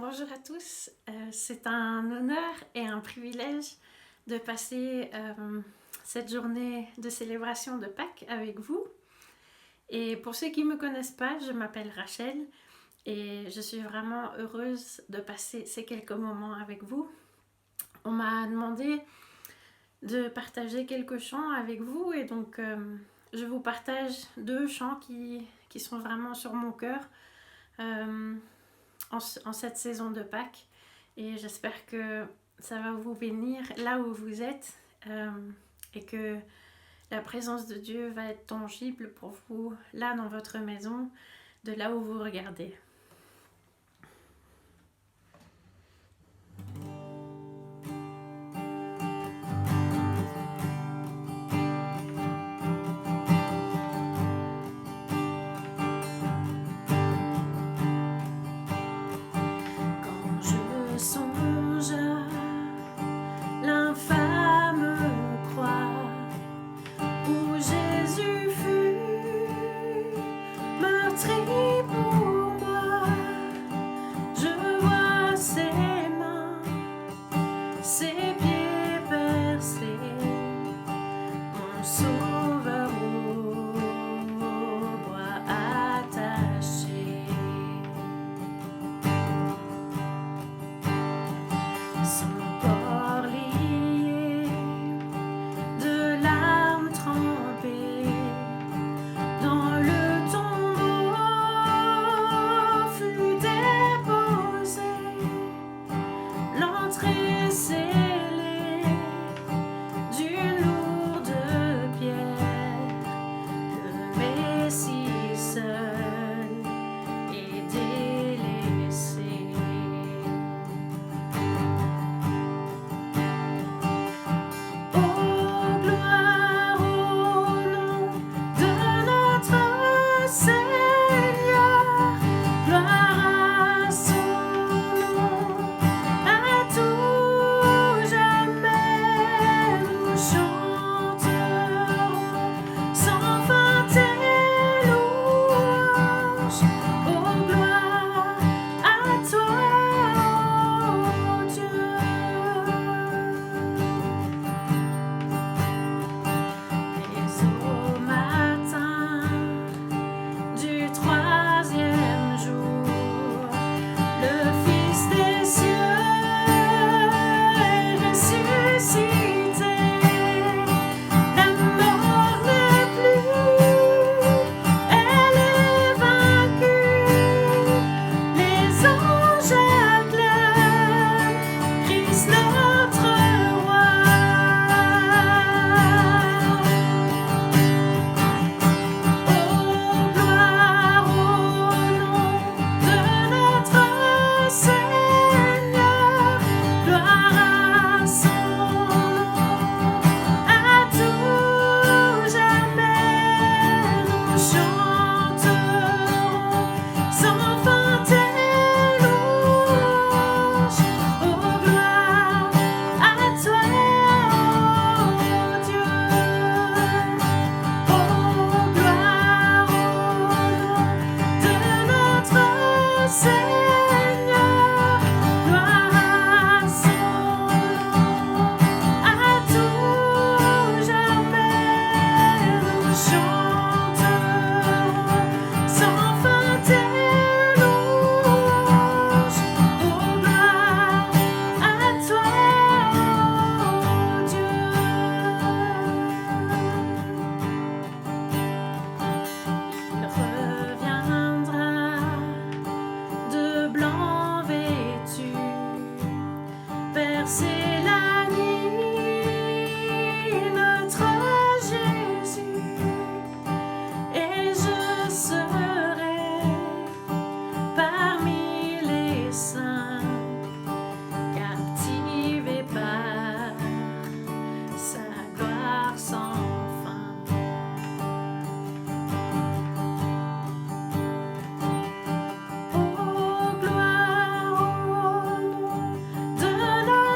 Bonjour à tous, c'est un honneur et un privilège de passer cette journée de célébration de Pâques avec vous. Et pour ceux qui ne me connaissent pas, je m'appelle Rachel et je suis vraiment heureuse de passer ces quelques moments avec vous. On m'a demandé de partager quelques chants avec vous et donc je vous partage deux chants qui sont vraiment sur mon cœur. En cette saison de Pâques et j'espère que ça va vous bénir là où vous êtes et que la présence de Dieu va être tangible pour vous là dans votre maison, de là où vous regardez.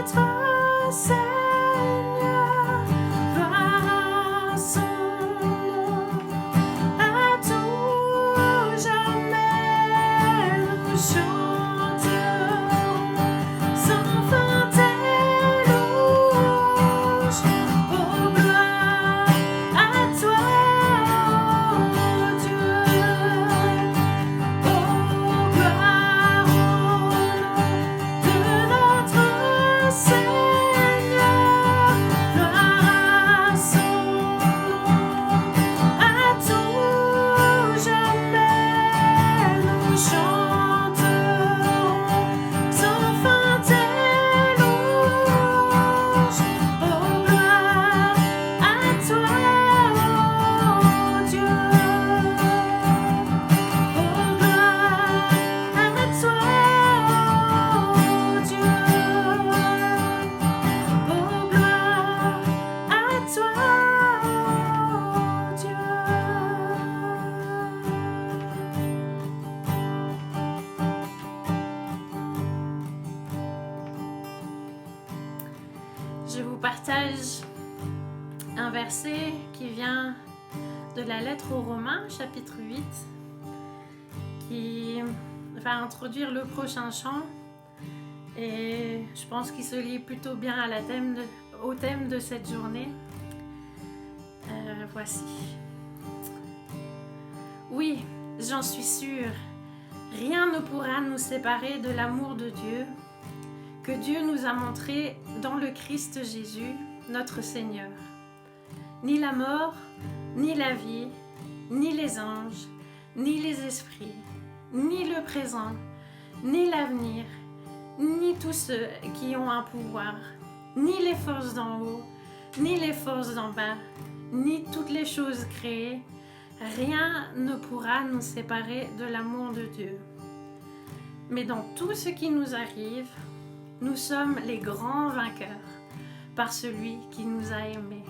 Notre je vous partage un verset qui vient de la lettre aux Romains, chapitre 8, qui va introduire le prochain chant. Et je pense qu'il se lie plutôt bien au thème de cette journée. Voici. Oui, j'en suis sûre, rien ne pourra nous séparer de l'amour de Dieu que Dieu nous a montré dans le Christ Jésus, notre Seigneur. Ni la mort, ni la vie, ni les anges, ni les esprits, ni le présent, ni l'avenir, ni tous ceux qui ont un pouvoir, ni les forces d'en haut, ni les forces d'en bas, ni toutes les choses créées, rien ne pourra nous séparer de l'amour de Dieu. Mais dans tout ce qui nous arrive, nous sommes les grands vainqueurs par celui qui nous a aimés.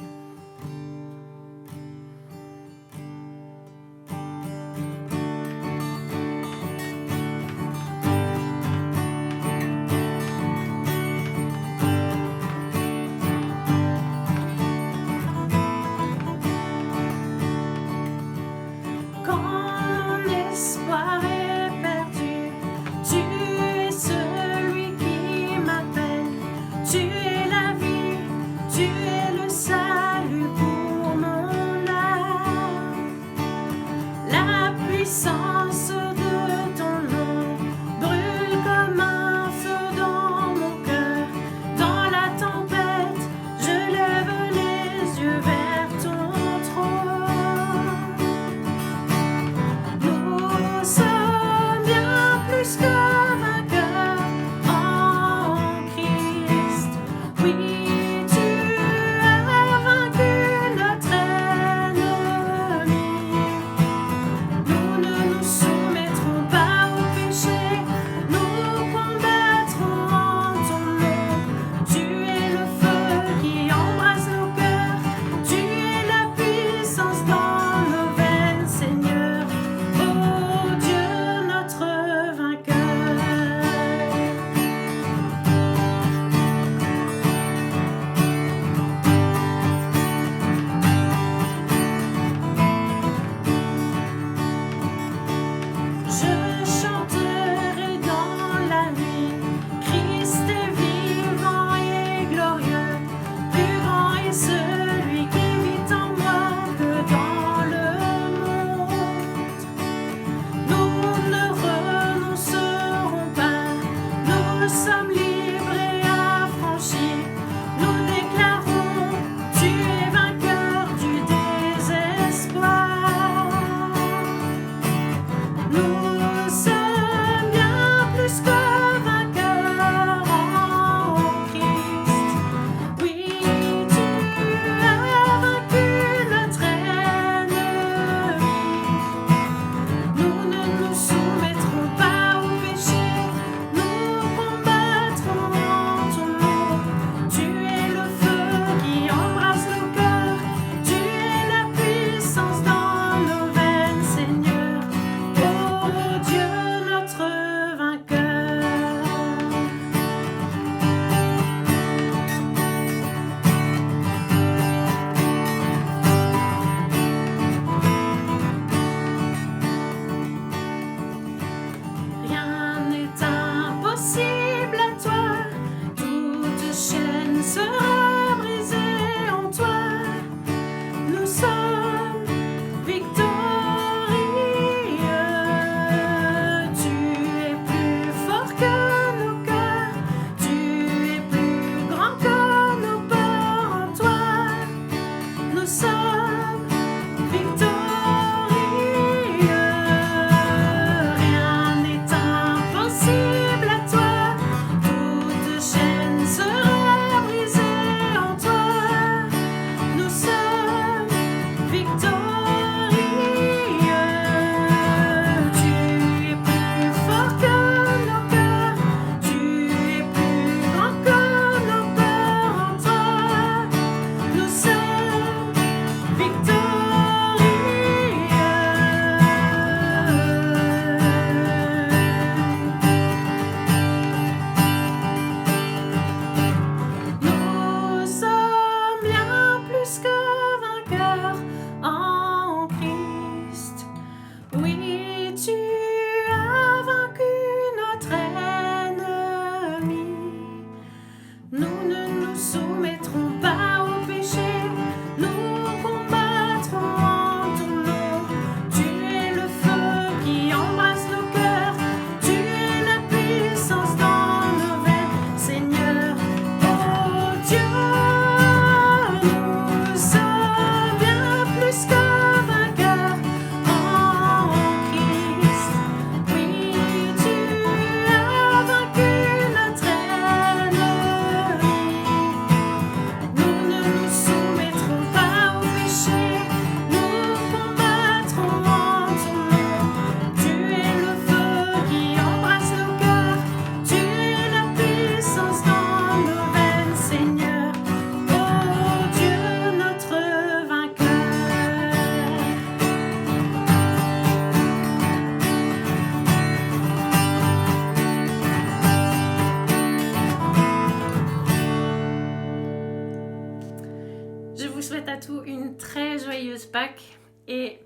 souhaite à tous une très joyeuse Pâques et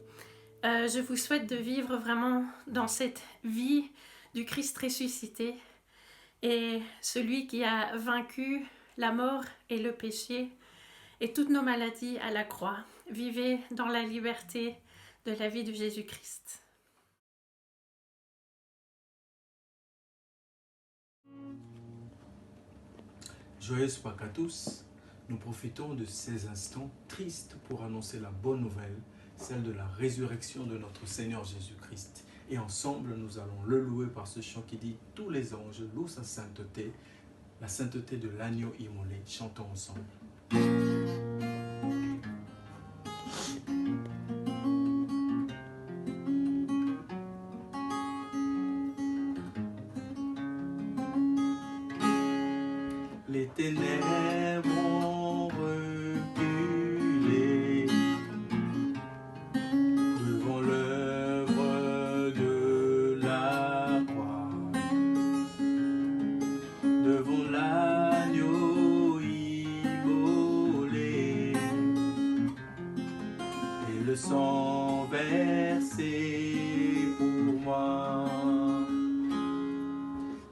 je vous souhaite de vivre vraiment dans cette vie du Christ ressuscité et celui qui a vaincu la mort et le péché et toutes nos maladies à la croix. Vivez dans la liberté de la vie de Jésus-Christ. Joyeuse Pâques à tous. Nous profitons de ces instants tristes pour annoncer la bonne nouvelle, celle de la résurrection de notre Seigneur Jésus-Christ. Et ensemble, nous allons le louer par ce chant qui dit « Tous les anges louent sa sainteté », la sainteté de l'agneau immolé. Chantons ensemble. Les ténèbres ont reculé devant l'œuvre de la croix, devant l'agneau immolé et le sang versé pour moi.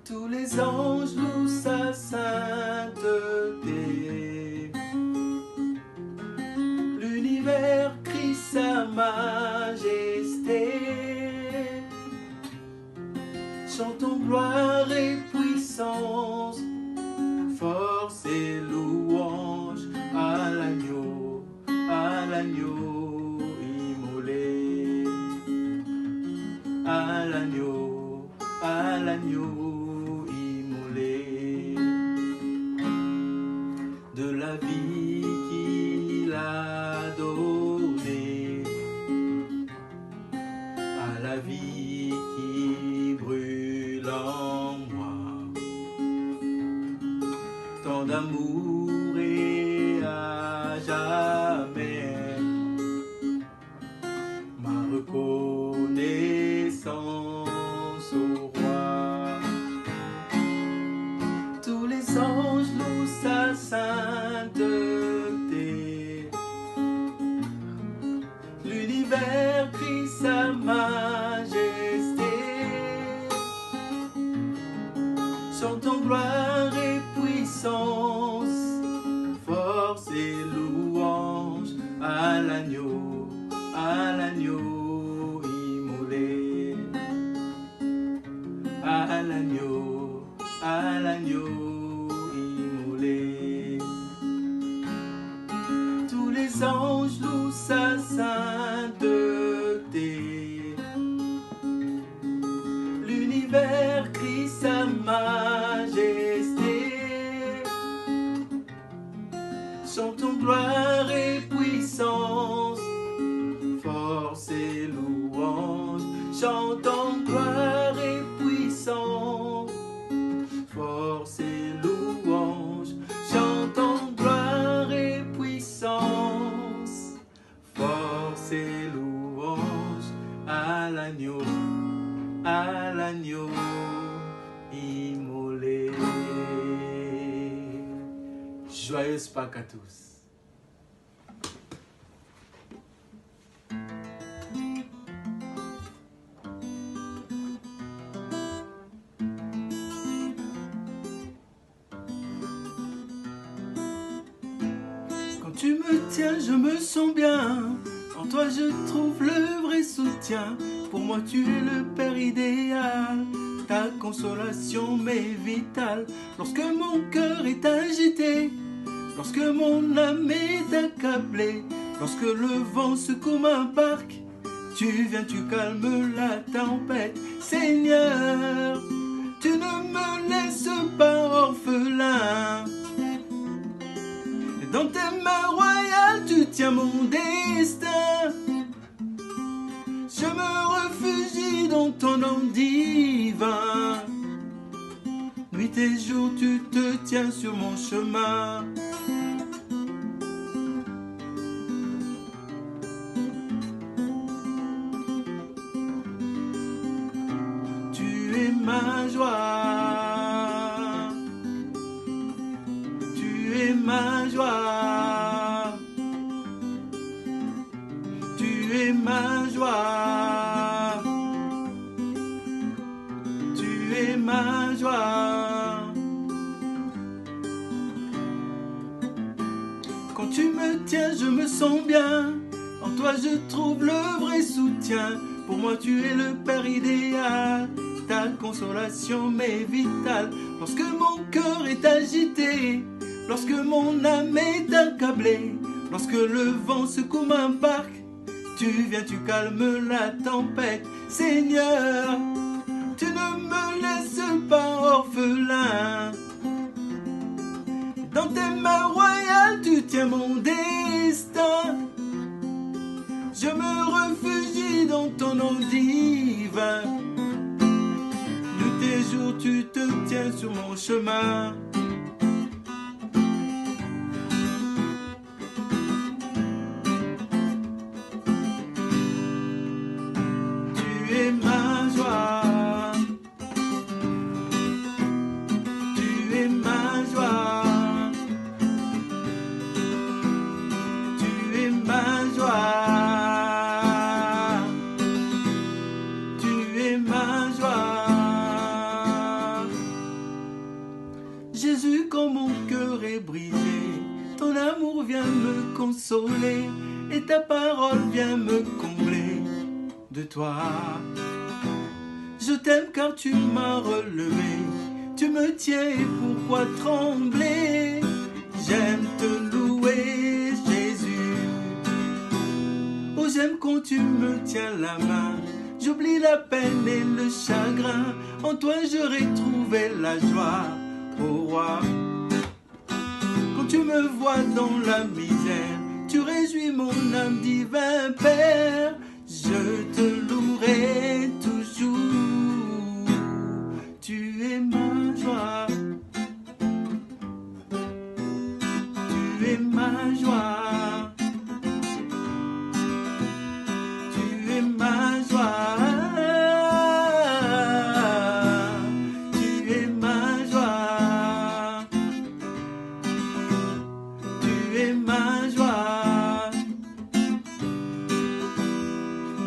Tous les anges louent sa sainteté, l'univers crie sa majesté. Chantons gloire et puissance, force et louange à l'agneau immolé, à l'agneau immolé, de la vie qu'il a donnée, à la vie qui brûle en moi, tant d'amour et à jamais ma reconnaissance au roi. Tous les anges louent sa sainteté, l'univers crie sa majesté. Chantons gloire et puissance, force et louange à l'agneau immolé, à l'agneau immolé. Tous les anges louent sa sainteté, l'univers crie sa majesté. Chantons gloire et puissance, force et louange. Chantons gloire et puissance, force et louange. Chantons gloire et puissance, force et louange à l'agneau immolé. Joyeuse Pâques à tous. Quand tu me tiens, je me sens bien. En toi, je trouve le vrai soutien. Pour moi, tu es le Père idéal. Ta consolation m'est vitale. Lorsque mon cœur est agité, lorsque mon âme est accablée, lorsque le vent secoue ma barque, tu viens, tu calmes la tempête. Seigneur, tu ne me laisses pas orphelin. Dans tes mains royales, tu tiens mon destin. Je me réfugie dans ton nom divin. Nuit et jour, tu te tiens sur mon chemin. Tu es ma joie. Tu es ma joie. Quand tu me tiens, je me sens bien. En toi, je trouve le vrai soutien. Pour moi, tu es le Père idéal. Ta consolation m'est vitale. Lorsque mon cœur est agité, lorsque mon âme est accablée, lorsque le vent secoue ma barque, tu viens, tu calmes la tempête. Seigneur, tu ne me laisses pas orphelin. Dans tes mains royales, tu tiens mon destin. Je me réfugie dans ton nom divin. Nuit et jour, tu te tiens sur mon chemin. Tu es ma joie. Tu es ma joie. Tu es ma joie. Tu es ma joie. Jésus, quand mon cœur est brisé, ton amour vient me consoler et ta parole vient me combler de toi. Je t'aime car tu m'as relevé, tu me tiens et pourquoi trembler? J'aime te louer, Jésus. Oh, j'aime quand tu me tiens la main. J'oublie la peine et le chagrin. En toi j'aurai trouvé la joie, ô roi. Quand tu me vois dans la misère, tu réjouis mon âme, divin Père. Je te louerai toujours. Tu es ma joie. Tu es ma joie. Tu es ma joie. Tu es ma joie. Tu es ma joie.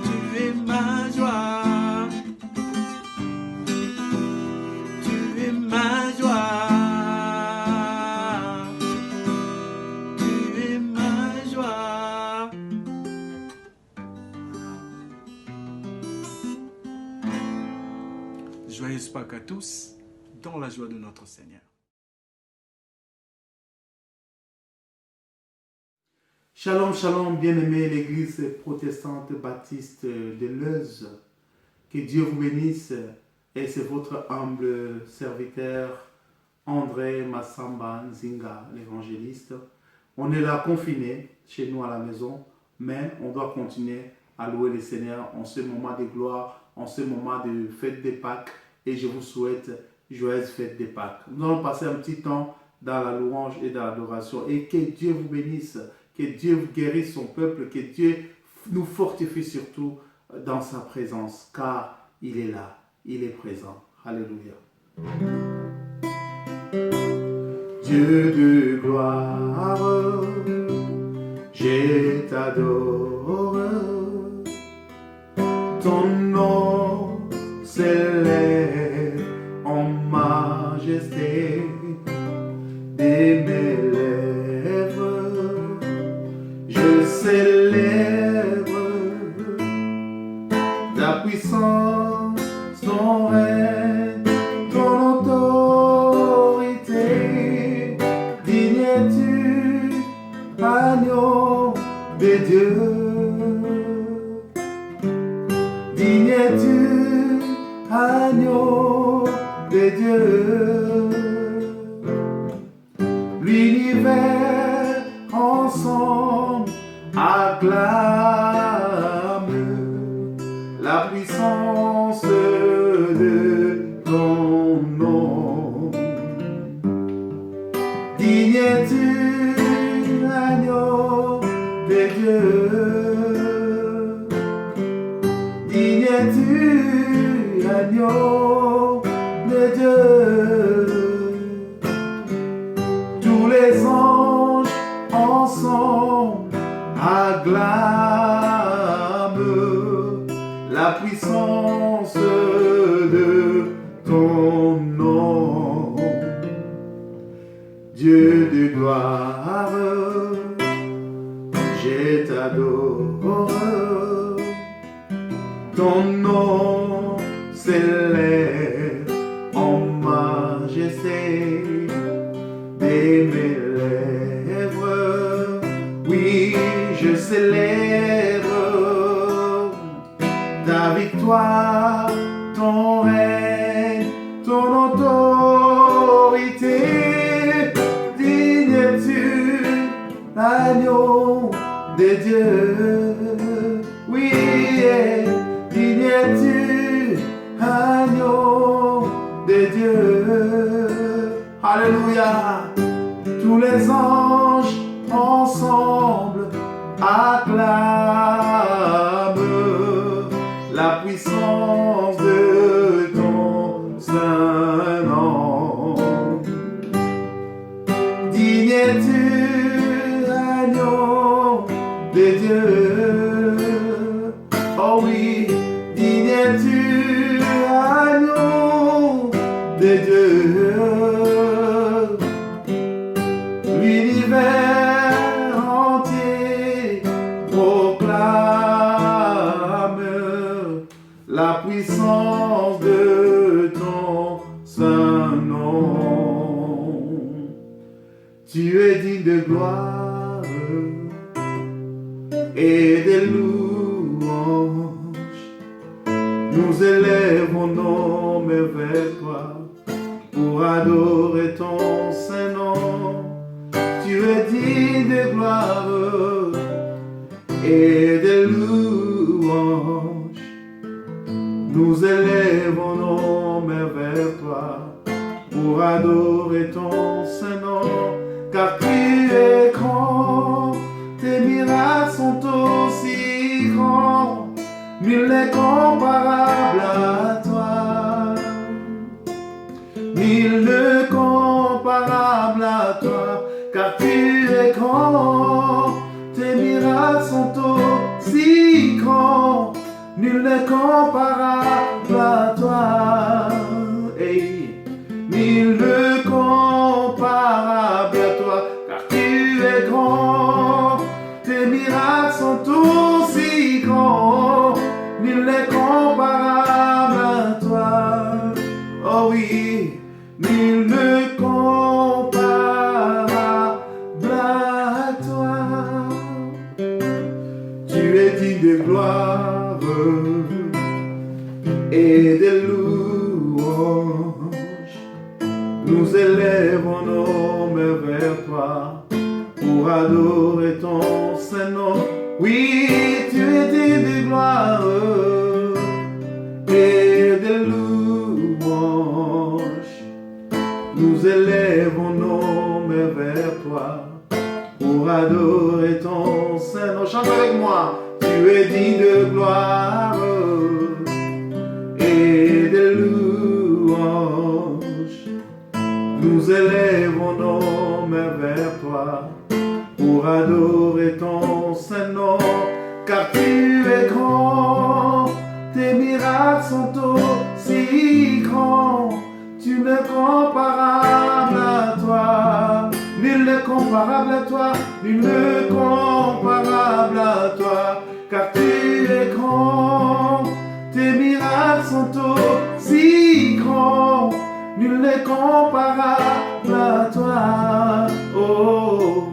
Tu es ma joie. Tu es ma joie. Tu es ma joie. Joyeuse Pâques à tous, dans la joie de notre Seigneur. Shalom, shalom, bien-aimés, l'église protestante baptiste de Leuze. Que Dieu vous bénisse et c'est votre humble serviteur André Massamba Nzinga, l'évangéliste. On est là confiné chez nous à la maison, mais on doit continuer à louer le Seigneur en ce moment de gloire, en ce moment de fête des Pâques, et je vous souhaite joyeuse fête des Pâques. Nous allons passer un petit temps dans la louange et dans l'adoration, et que Dieu vous bénisse, que Dieu guérisse son peuple, que Dieu nous fortifie surtout dans sa présence, car il est là, il est présent. Alléluia. Dieu de gloire, je t'adore. Ton nom s'élève en majesté de mes lèvres. Je célèbre ta puissance, ton règne, ton autorité. Digne es-tu, agneau de Dieu. Digne es-tu, agneau de Dieu. L'univers ensemble acclame la puissance de ton nom. Digne es-tu, agneau de Dieu. Digne es-tu, agneau de Dieu. Tous les anges ensemble acclament la puissance de ton nom. Dieu de gloire, je t'adore. Ton nom s'élève en majesté de mes lèvres. Oui, je célèbre ta victoire, ton règne, ton autorité. Digne es-tu, l'agneau de Dieu. Oui, digne es-tu, agneau de Dieu. Alléluia. Tous les anges ensemble acclament la puissance de ton saint nom. Digne es-tu, agneau de Dieu. Oh oui, digne es-tu, agneau de Dieu. L'univers entier proclame la puissance de ton saint nom. Tu es digne de gloire et de louanges. Nous élèvons nos mains vers toi pour adorer ton saint nom. Tu es digne de gloire et de louanges. Nous élèvons nos mains vers toi pour adorer ton saint nom. Car tu es grand, tes miracles sont aussi grands, nul n'est comparable à toi. Nul n'est comparable à toi, car tu es grand, tes miracles sont aussi grands, nul n'est comparable à toi. Hey. Nul n'est comparable à toi, car tu es grand, tes miracles sont aussi grands, nul n'est comparable à toi. Oh oui, nul n'est comparable à toi. Tu es digne de gloire et de louange. Nous élèvons nos mains vers toi pour adorer ton saint nom. Oui, tu es digne de gloire et de louange. Nous élèvons nos mains vers toi pour adorer ton saint nom. Chante avec moi. Tu es digne de gloire et de louange. Nous élèvons nos mains vers toi pour adorer ton saint nom. Car tu es grand, tes miracles sont aussi grands, tu n'es comparable à toi. Nul n'est comparable à toi, nul n'est comparable à toi. Car tu es grand, tes miracles sont aussi grands, nul n'est comparable à toi. Oh,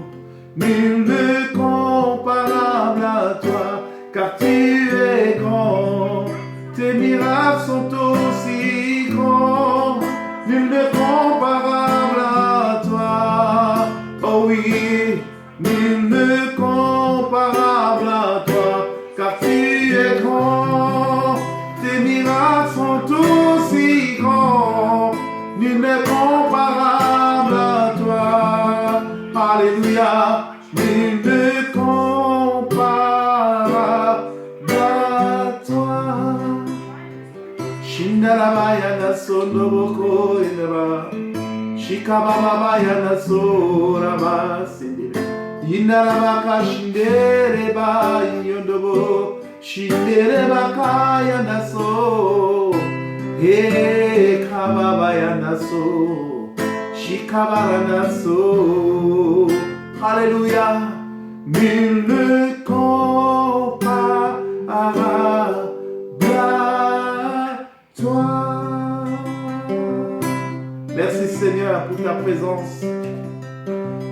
nul n'est comparable à toi, car tu es grand, tes miracles sont aussi grands, nul n'est comparable à toi. Oh oui, nul n'est comparable à toi, car tu es grand, tes miracles sont aussi grands, nul n'est comparable à toi. Alléluia, nul n'est comparable à toi. Shindaraba yana sondo boko inaba, shikababa yana soraba sindire. Indaraba ka shindereba yondobo, shindereba ka yana so. Hey, kababa yana so, shikabara na so. Alléluia, nul ne comparable à toi. Merci Seigneur pour ta présence.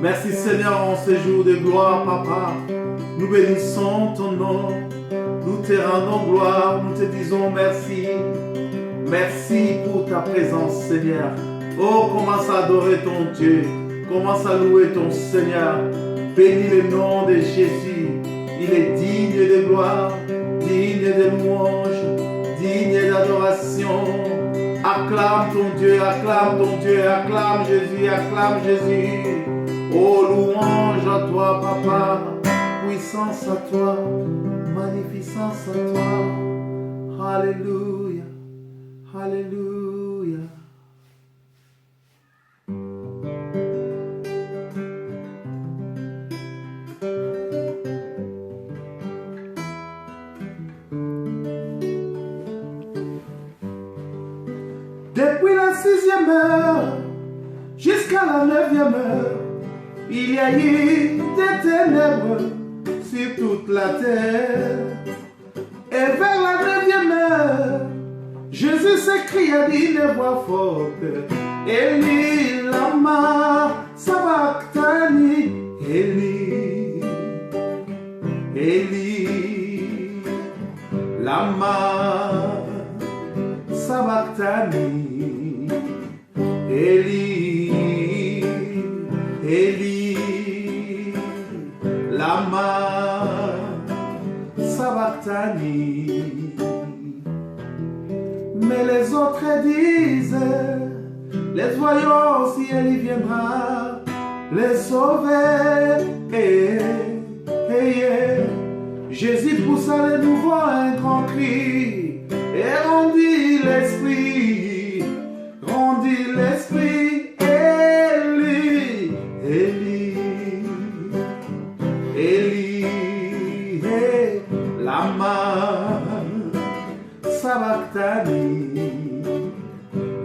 Merci Seigneur en ce jour de gloire, Papa. Nous bénissons ton nom. Nous te rendons gloire. Nous te disons merci. Merci pour ta présence, Seigneur. Oh, commence à adorer ton Dieu. Commence à louer ton Seigneur. Bénis le nom de Jésus. Il est digne de gloire, digne de louange, digne d'adoration. Acclame ton Dieu, acclame ton Dieu, acclame Jésus, acclame Jésus. Oh, louange à toi, Papa. Puissance à toi, magnificence à toi. Alléluia, alléluia. Depuis la 6e heure jusqu'à la 9e heure, il y a eu des ténèbres sur toute la terre. Et vers la 9e heure, Jésus s'écria d'une voix forte: Eli lama sabachthani, Eli, Eli lama sabachthani, Eli, Eli lama sabachthani. Mais les autres disent: les voyons si elle viendra les sauver. Jésus poussa de nouveau un grand cri et rendit l'esprit, rendit l'esprit. Eli, Eli, Eli, lama sabachthani,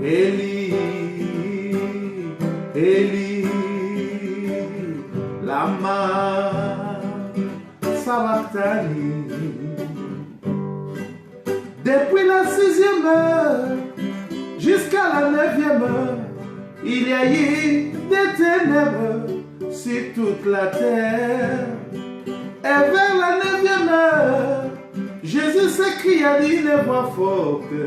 Eli, Eli, lama sabachthani. Depuis la 6e heure jusqu'à la 9e heure, il y a eu des ténèbres sur toute la terre. Et vers la 9e heure, Jésus s'écria d'une voix forte: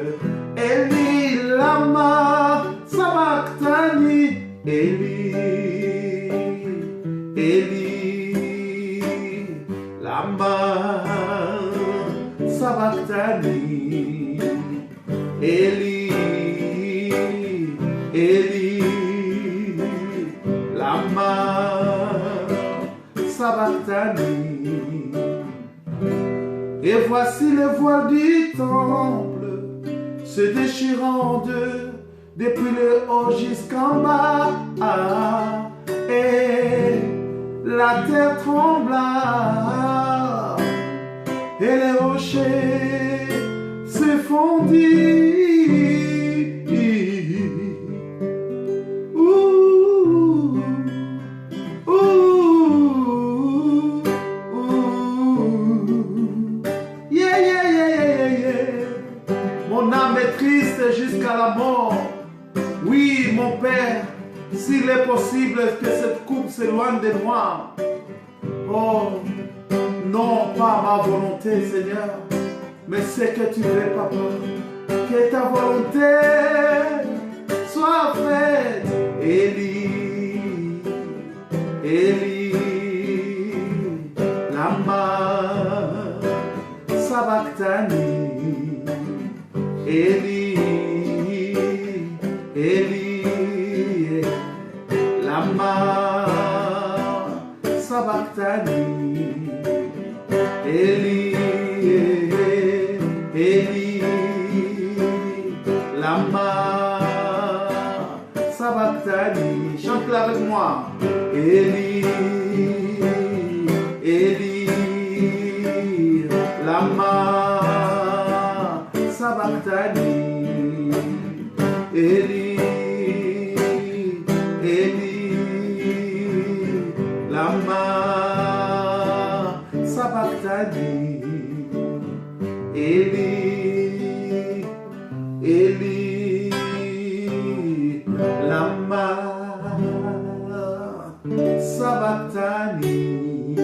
Eli lama sabachthani, Eli, Eli lama sabachthani, Eli, Eli lama sabachthani. Et voici le voile du temple se déchirant en deux, depuis le haut jusqu'en bas. Et la terre trembla, et les rochers se fondirent. Mon âme est triste jusqu'à la mort. Oui, mon Père, s'il est possible que cette coupe s'éloigne de moi. Oh, non, pas ma volonté, Seigneur, mais ce que tu veux, Papa. Que ta volonté soit faite. Eli, Eli, lama sabachthani, Eli, Eli, lama sabachthani, Eli, Eli, lama sabachthani. Chante-la avec moi. Eli, Eli, lama sabachthani, Eli, Eli, lama sabachthani. Eli, Eli, lama sabachthani.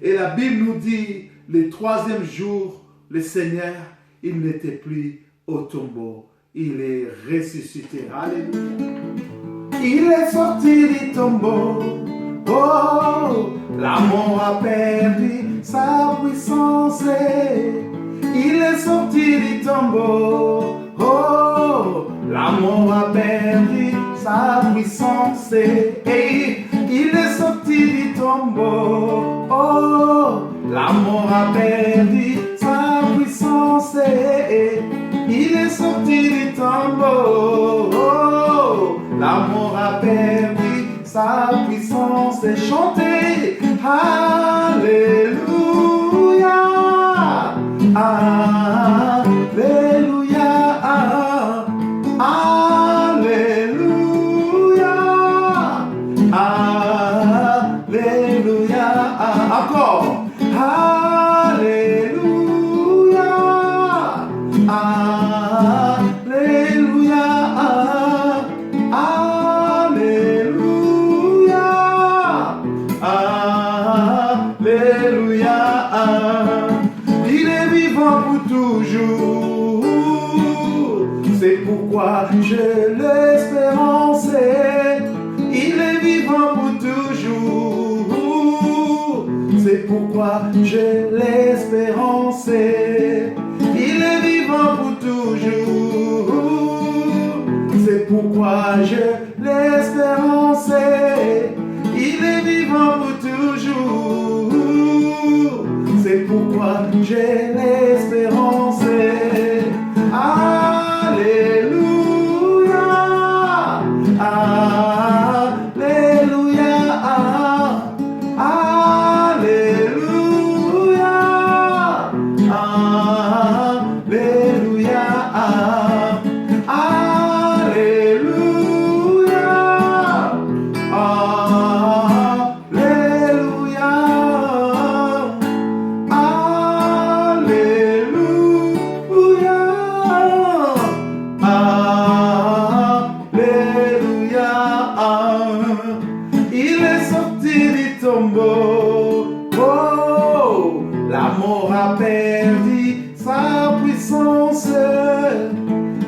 Et la Bible nous dit, le troisième jour, le Seigneur, il n'était plus au tombeau. Il est ressuscité. Alléluia. Il est sorti du tombeau. Oh, la mort a perdu sa puissance. Il est sorti du tombeau. Oh, la mort a perdu sa puissance. Et il est sorti du tombeau. Oh, la mort a perdu sa puissance. Il est sorti du tombeau. Oh, la mort a perdu sa puissance. Et chantez Alléluia. Alléluia. Alléluia. Alléluia. Encore. Alléluia. Alléluia. Alléluia. Alléluia. Il est vivant pour toujours. C'est pourquoi j'ai l'espérance. Il est vivant pour toujours. C'est pourquoi j'ai l'espérance. Il est vivant pour toujours. C'est pourquoi j'ai l'espérance. Il est vivant pour toujours. C'est pourquoi j'ai l'espérance. Alléluia. Alléluia. Alléluia. Alléluia. Alléluia. Alléluia. Alléluia. Il est sorti du tombeau. Oh, la mort a perdu sa puissance.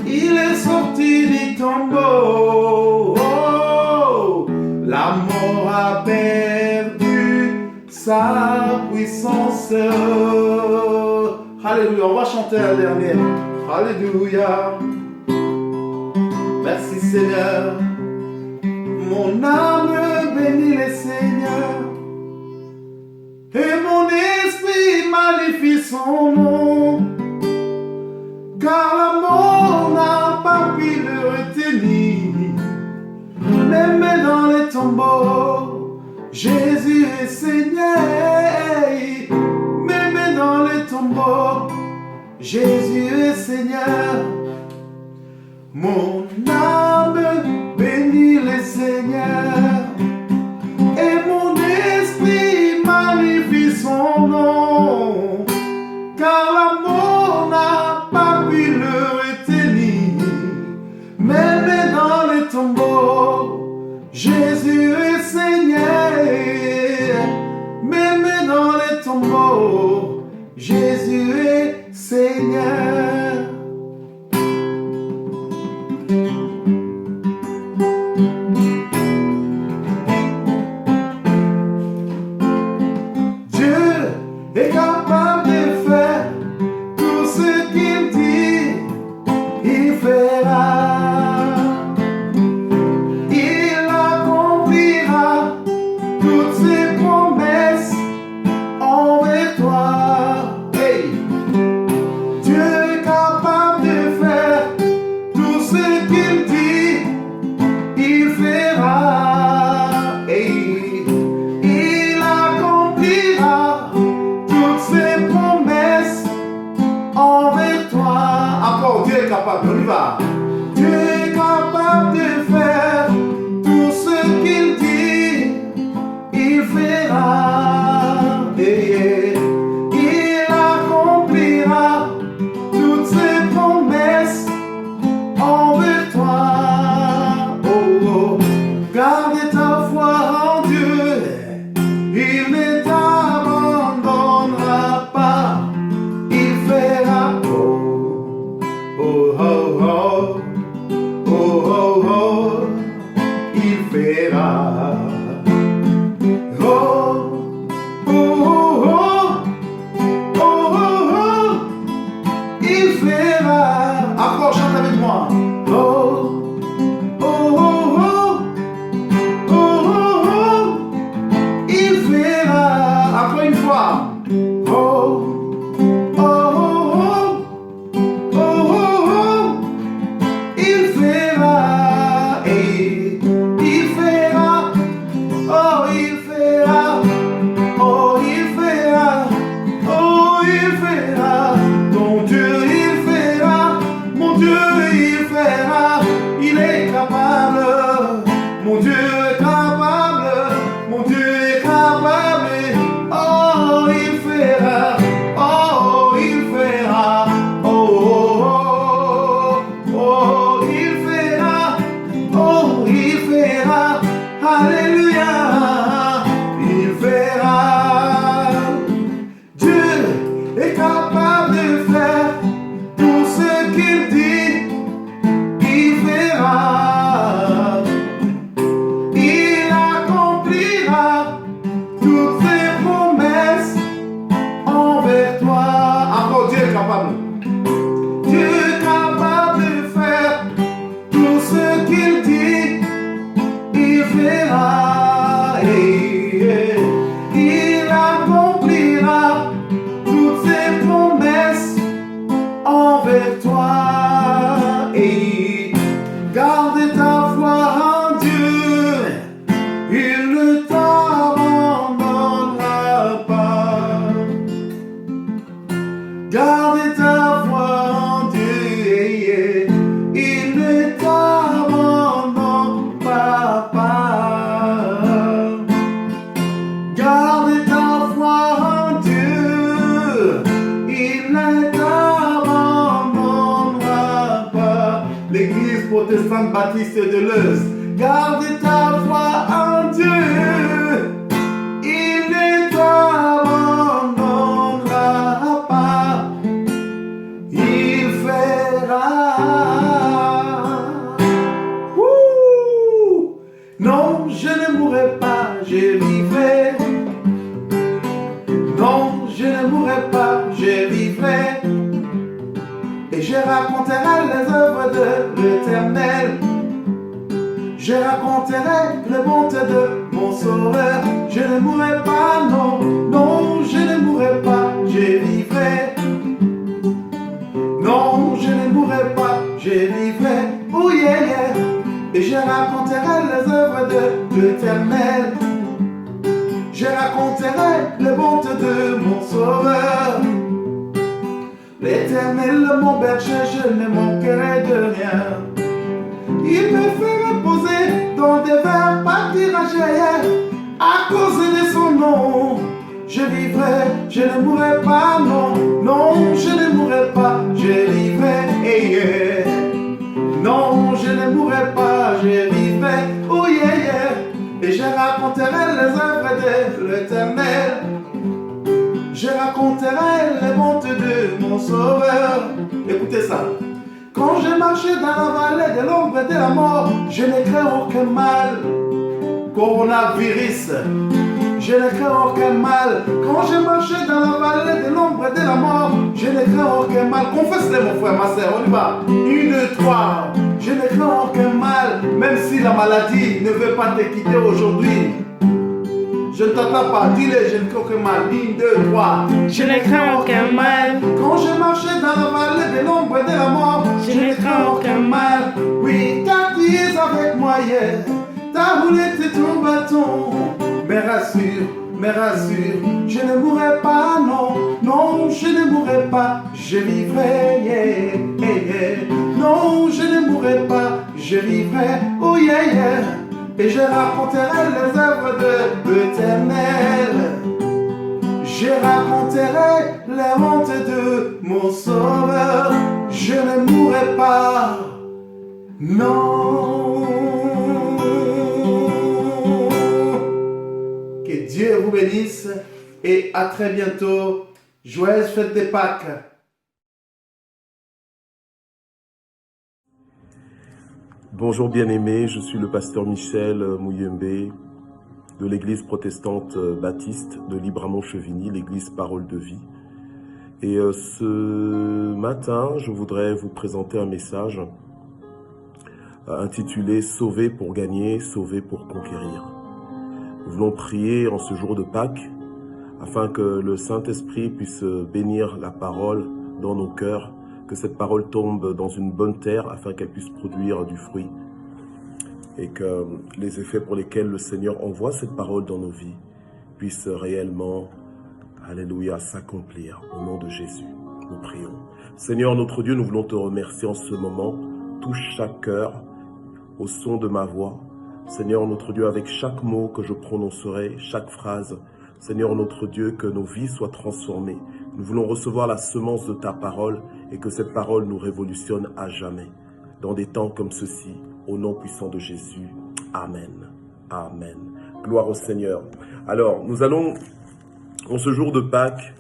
Il est sorti du tombeau. Oh, la mort a perdu sa puissance. Alléluia. On va chanter la dernière. Alléluia. Merci Seigneur. Mon âme bénit le Seigneur. Et mon esprit magnifie son nom. Car la mort n'a pas pu le retenir. Même dans les tombeaux, Jésus est Seigneur. Même dans les tombeaux, Jésus est Seigneur. Mon âme bénit le Seigneur. Et mon esprit magnifie son nom. Car la mort n'a pas pu le retenir. Même dans les tombeaux, Jésus est Seigneur. Même dans les tombeaux, Jésus est Seigneur. Dieu est capable de faire tout ce qu'il dit, il fera. Il accomplira toutes ses promesses envers toi. Hey! Dieu est capable de faire tout ce qu'il dit, il fera. Hey! Il accomplira toutes ses promesses envers toi. Encore, Dieu est capable, on y va. Dieu est capable de faire tout ce qu'il dit, il fera. Et Mon Dieu est capable, mon Dieu est capable. Oh, il fera, oh, il fera, oh, oh, oh, oh, il fera, oh, il fera, alléluia, il fera. Dieu est capable de faire tout ce qu'il dit, il fera. Il accomplira toutes ses promesses envers toi. Encore Dieu est capable. Dieu est capable de faire tout ce qu'il dit, il fera. Il accomplira toutes ses promesses envers toi. Et garde ta foi en Dieu, il ne t'abandonnera pas. Garde ta foi en Dieu, il ne t'abandonnera pas. Garde ta foi en Dieu, il ne t'abandonnera pas. L'église protestante baptiste de Leuze, garde ta foi en Dieu, il ne t'abandonnera pas, il fera. Ouh! Non, je ne mourrai pas, je vivrai. Non, je ne mourrai pas, je vivrai. Et je raconterai les œuvres de l'Éternel. Je raconterai les bontés de mon Sauveur. Je ne mourrai pas, non, non, je ne mourrai pas, je vivrai. Non, je ne mourrai pas, je vivrai. Oh yeah, yeah. Et je raconterai les œuvres de l'Éternel. Je raconterai les bontés de mon Sauveur. L'Éternel, mon berger, je ne manquerai de rien. Il me fait reposer dans des verts pâturagers. À cause de son nom, je vivrai, je ne mourrai pas, non, non, je ne mourrai pas, je vivrai, non, je ne mourrai pas, je vivrai, oh yeah, yeah. Et je raconterai les œuvres de l'Éternel. Je raconterai les bontés de mon Sauveur. Écoutez ça. Quand je marchais dans la vallée de l'ombre de la mort, je ne crains aucun mal. Coronavirus, je ne crains aucun mal. Quand je marchais dans la vallée de l'ombre de la mort, je ne crains aucun mal. Confesse-le mon frère, ma soeur, on y va. 1, 2, 3. Je ne crains aucun mal, même si la maladie ne veut pas te quitter aujourd'hui. Je ne t'entends pas, dis-le, je ne crains aucun mal. 1, 2, 3. Je ne crains aucun mal. Quand je marchais dans la vallée de l'ombre de la mort, je ne crains aucun mal. Oui, car tu es avec moi hier. Ta roulette et ton bâton me rassure, je ne mourrai pas, non, non, je ne mourrai pas, je vivrai, yeah, yeah, yeah. Non, je ne mourrai pas, je vivrai, oh yeah, yeah. Et je raconterai les œuvres de l'Éternel. Je raconterai les hontes de mon Sauveur. Je ne mourrai pas, non. Que Dieu vous bénisse et à très bientôt. Joyeuses fêtes de Pâques. Bonjour bien-aimés, je suis le pasteur Michel Mouyembe de l'église protestante baptiste de Libramont-Chevigny, l'église Parole de Vie. Et ce matin, je voudrais vous présenter un message intitulé « Sauver pour gagner, sauver pour conquérir ». Nous voulons prier en ce jour de Pâques afin que le Saint-Esprit puisse bénir la parole dans nos cœurs, que cette parole tombe dans une bonne terre afin qu'elle puisse produire du fruit et que les effets pour lesquels le Seigneur envoie cette parole dans nos vies puissent réellement, alléluia, s'accomplir au nom de Jésus. Nous prions. Seigneur notre Dieu, nous voulons te remercier en ce moment. Touche chaque cœur au son de ma voix Seigneur notre Dieu, avec chaque mot que je prononcerai, chaque phrase, Seigneur notre Dieu, que nos vies soient transformées. Nous voulons recevoir la semence de ta parole et que cette parole nous révolutionne à jamais. Dans des temps comme ceux-ci, au nom puissant de Jésus. Amen. Amen. Gloire au Seigneur. Alors, nous allons, en ce jour de Pâques,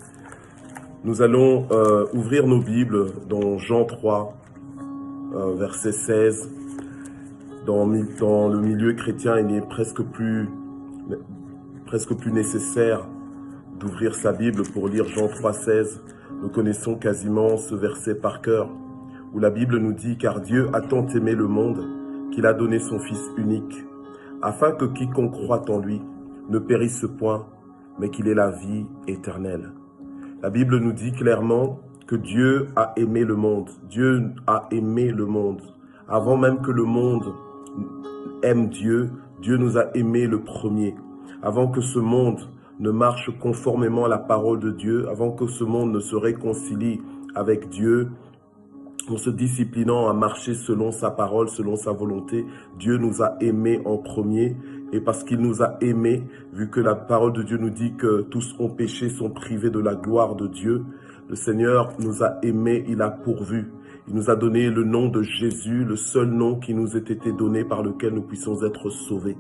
nous allons ouvrir nos Bibles dans Jean 3, verset 16. Dans le milieu chrétien, il est presque plus nécessaire d'ouvrir sa Bible pour lire Jean 3, 16. Nous connaissons quasiment ce verset par cœur, où la Bible nous dit « Car Dieu a tant aimé le monde qu'il a donné son Fils unique, afin que quiconque croit en lui ne périsse point, mais qu'il ait la vie éternelle. » La Bible nous dit clairement que Dieu a aimé le monde. Dieu a aimé le monde. Avant même que le monde aime Dieu, Dieu nous a aimés le premier. Avant que ce monde ne marche conformément à la parole de Dieu, avant que ce monde ne se réconcilie avec Dieu, en se disciplinant à marcher selon sa parole, selon sa volonté, Dieu nous a aimés en premier. Et parce qu'il nous a aimés, vu que la parole de Dieu nous dit que tous ont péché, sont privés de la gloire de Dieu, le Seigneur nous a aimés, il a pourvu. Il nous a donné le nom de Jésus, le seul nom qui nous ait été donné par lequel nous puissions être sauvés.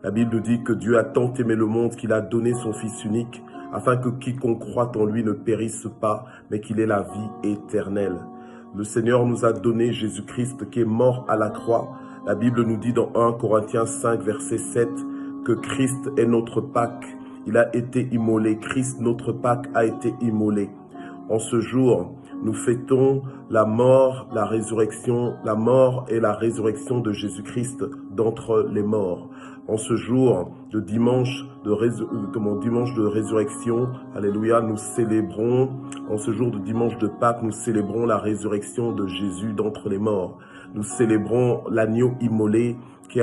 La Bible nous dit que Dieu a tant aimé le monde qu'il a donné son Fils unique, afin que quiconque croit en lui ne périsse pas, mais qu'il ait la vie éternelle. Le Seigneur nous a donné Jésus-Christ qui est mort à la croix. La Bible nous dit dans 1 Corinthiens 5, verset 7, que Christ est notre Pâque. Il a été immolé. Christ, notre Pâque, a été immolé. En ce jour, nous fêtons la mort, la résurrection, la mort et la résurrection de Jésus-Christ d'entre les morts. En ce jour de dimanche de résurrection, alléluia, nous célébrons, en ce jour de dimanche de Pâques, nous célébrons la résurrection de Jésus d'entre les morts. Nous célébrons l'agneau immolé qui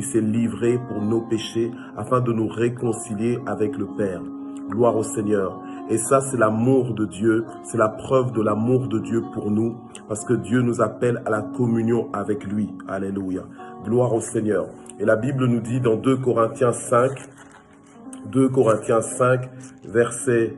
s'est livré pour nos péchés afin de nous réconcilier avec le Père. Gloire au Seigneur. Et ça, c'est l'amour de Dieu, c'est la preuve de l'amour de Dieu pour nous, parce que Dieu nous appelle à la communion avec lui. Alléluia. Gloire au Seigneur. Et la Bible nous dit dans 2 Corinthiens 5, verset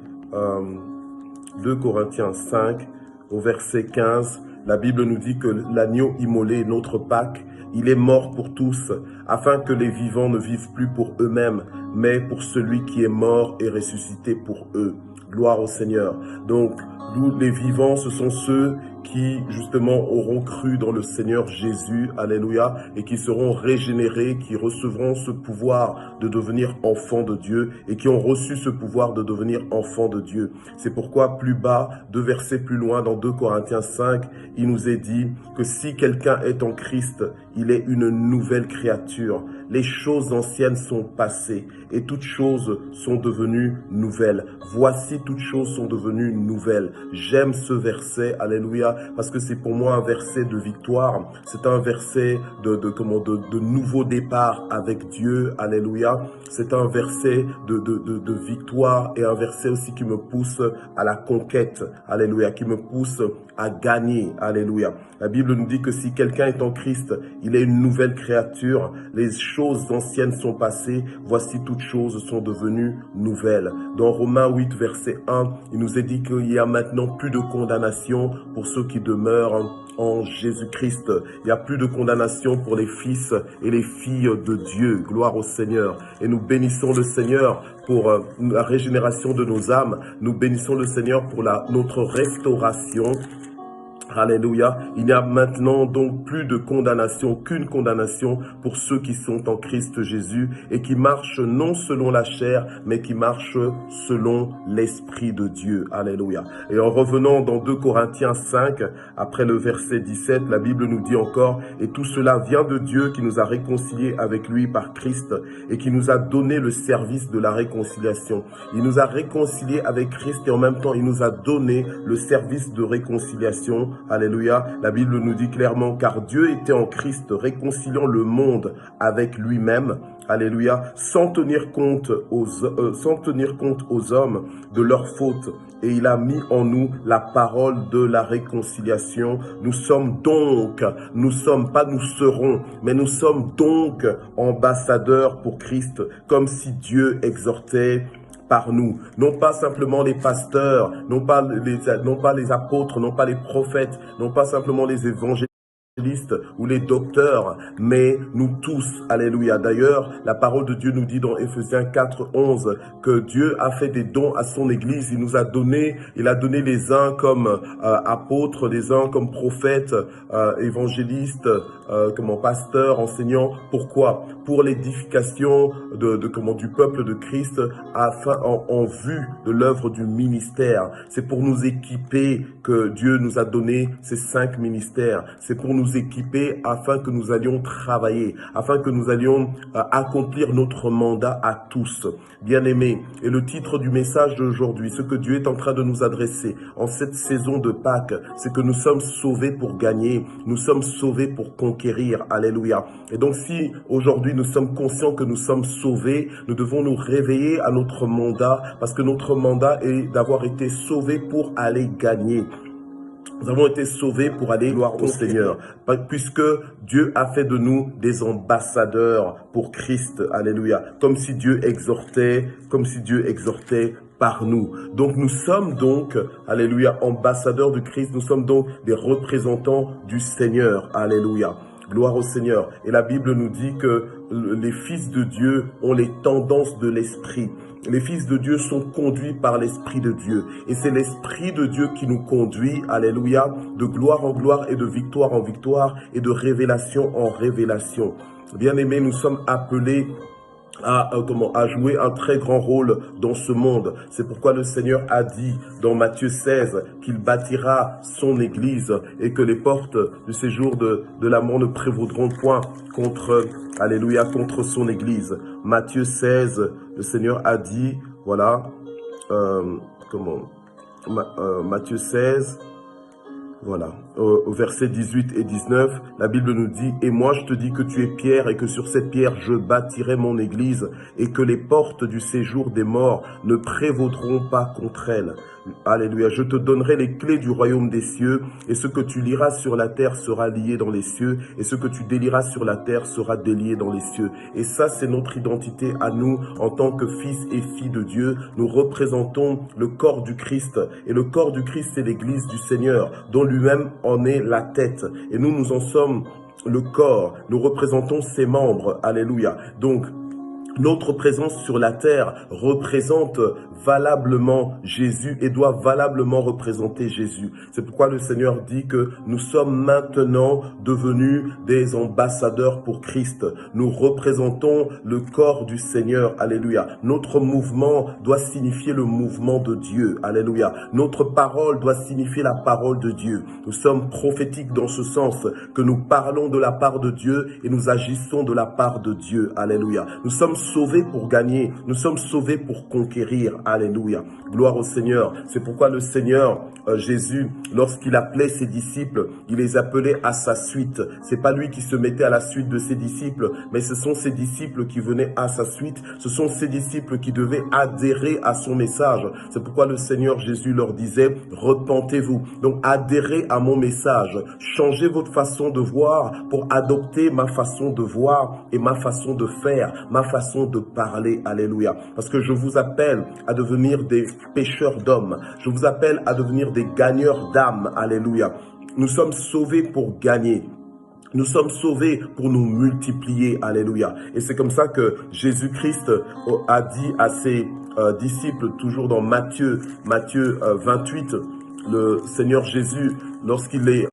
2 Corinthiens 5, au verset 15, la Bible nous dit que l'agneau immolé, notre Pâque, il est mort pour tous, afin que les vivants ne vivent plus pour eux-mêmes, mais pour celui qui est mort et ressuscité pour eux. Gloire au Seigneur. Donc, nous, les vivants, ce sont ceux qui, justement, auront cru dans le Seigneur Jésus, alléluia, et qui seront régénérés, qui recevront ce pouvoir de devenir enfants de Dieu, et qui ont reçu ce pouvoir de devenir enfants de Dieu. C'est pourquoi, plus bas, 2 versets plus loin, dans 2 Corinthiens 5, il nous est dit que si quelqu'un est en Christ, il est une nouvelle créature. Les choses anciennes sont passées, et toutes choses sont devenues nouvelles. Voici, toutes choses sont devenues nouvelles. J'aime ce verset, alléluia, parce que c'est pour moi un verset de victoire. C'est un verset de nouveau départ avec Dieu, alléluia. C'est un verset de victoire et un verset aussi qui me pousse à la conquête, alléluia, qui me pousse à gagner, alléluia. La Bible nous dit que si quelqu'un est en Christ, il est une nouvelle créature. Les choses anciennes sont passées, voici toutes choses sont devenues nouvelles. Dans Romains 8, verset 1, il nous est dit qu'il y a maintenant plus de condamnation pour ceux qui demeurent en Jésus-Christ. Il n'y a plus de condamnation pour les fils et les filles de Dieu. Gloire au Seigneur. Et nous bénissons le Seigneur pour la régénération de nos âmes. Nous bénissons le Seigneur pour notre restauration. Alléluia. Il n'y a maintenant donc plus de condamnation, aucune condamnation pour ceux qui sont en Christ Jésus et qui marchent non selon la chair, mais qui marchent selon l'Esprit de Dieu. Alléluia. Et en revenant dans 2 Corinthiens 5, après le verset 17, la Bible nous dit encore « Et tout cela vient de Dieu qui nous a réconciliés avec lui par Christ et qui nous a donné le service de la réconciliation. » Il nous a réconciliés avec Christ et en même temps, il nous a donné le service de réconciliation Alléluia. La Bible nous dit clairement, car Dieu était en Christ réconciliant le monde avec lui-même. Alléluia. Sans tenir compte aux hommes de leurs fautes. Et il a mis en nous la parole de la réconciliation. Nous sommes donc, nous serons, mais nous sommes donc ambassadeurs pour Christ, comme si Dieu exhortait par nous, non pas simplement les pasteurs, non pas les apôtres, non pas les prophètes, non pas simplement les évangélistes ou les docteurs, mais nous tous, alléluia. D'ailleurs, la parole de Dieu nous dit dans Éphésiens 4:11 que Dieu a fait des dons à son Église. Il a donné les uns comme apôtres, les uns comme prophètes, évangélistes, comme pasteurs, enseignants. Pourquoi? Pour l'édification du peuple de Christ, afin en vue de l'œuvre du ministère. C'est pour nous équiper que Dieu nous a donné ces 5 ministères. C'est pour nous équiper afin que nous allions travailler, afin que nous allions accomplir notre mandat à tous. Bien-aimés, et le titre du message d'aujourd'hui, ce que Dieu est en train de nous adresser en cette saison de Pâques, c'est que nous sommes sauvés pour gagner, nous sommes sauvés pour conquérir. Alléluia. Et donc si aujourd'hui nous sommes conscients que nous sommes sauvés, nous devons nous réveiller à notre mandat, parce que notre mandat est d'avoir été sauvés pour aller gagner. Nous avons été sauvés pour aller gloire au Seigneur, puisque Dieu a fait de nous des ambassadeurs pour Christ. Alléluia. Comme si Dieu exhortait par nous. Donc nous sommes donc, alléluia, ambassadeurs du Christ. Nous sommes donc des représentants du Seigneur. Alléluia. Gloire au Seigneur. Et la Bible nous dit que les fils de Dieu ont les tendances de l'esprit. Les fils de Dieu sont conduits par l'Esprit de Dieu. Et c'est l'Esprit de Dieu qui nous conduit, alléluia, de gloire en gloire et de victoire en victoire et de révélation en révélation. Bien-aimés, nous sommes appelés à jouer un très grand rôle dans ce monde. C'est pourquoi le Seigneur a dit dans Matthieu 16 qu'il bâtira son église et que les portes du séjour de la mort ne prévaudront point contre son église. Matthieu 16, le Seigneur a dit, voilà, Matthieu 16, voilà, au verset 18 et 19, la Bible nous dit « Et moi je te dis que tu es Pierre et que sur cette pierre je bâtirai mon église et que les portes du séjour des morts ne prévaudront pas contre elle. » Alléluia. Je te donnerai les clés du royaume des cieux et ce que tu liras sur la terre sera lié dans les cieux et ce que tu délieras sur la terre sera délié dans les cieux. Et ça, c'est notre identité à nous en tant que fils et filles de Dieu. Nous représentons le corps du Christ et le corps du Christ, c'est l'église du Seigneur dont lui-même en est la tête. Et nous en sommes le corps. Nous représentons ses membres. Alléluia. Donc, notre présence sur la terre représente valablement Jésus et doit valablement représenter Jésus. C'est pourquoi le Seigneur dit que nous sommes maintenant devenus des ambassadeurs pour Christ. Nous représentons le corps du Seigneur. Alléluia. Notre mouvement doit signifier le mouvement de Dieu. Alléluia. Notre parole doit signifier la parole de Dieu. Nous sommes prophétiques dans ce sens que nous parlons de la part de Dieu et nous agissons de la part de Dieu. Alléluia. Nous sommes sauvés pour gagner. Nous sommes sauvés pour conquérir. Alléluia. Gloire au Seigneur. C'est pourquoi le Seigneur, Jésus, lorsqu'il appelait ses disciples, il les appelait à sa suite. C'est pas lui qui se mettait à la suite de ses disciples, mais ce sont ses disciples qui venaient à sa suite. Ce sont ses disciples qui devaient adhérer à son message. C'est pourquoi le Seigneur Jésus leur disait, repentez-vous. Donc adhérez à mon message. Changez votre façon de voir pour adopter ma façon de voir et ma façon de faire, ma façon de parler. Alléluia. Parce que je vous appelle à devenir des pêcheurs d'hommes. Je vous appelle à devenir des gagneurs d'âmes. Alléluia. Nous sommes sauvés pour gagner. Nous sommes sauvés pour nous multiplier. Alléluia. Et c'est comme ça que Jésus-Christ a dit à ses disciples, toujours dans Matthieu 28, le Seigneur Jésus, lorsqu'il est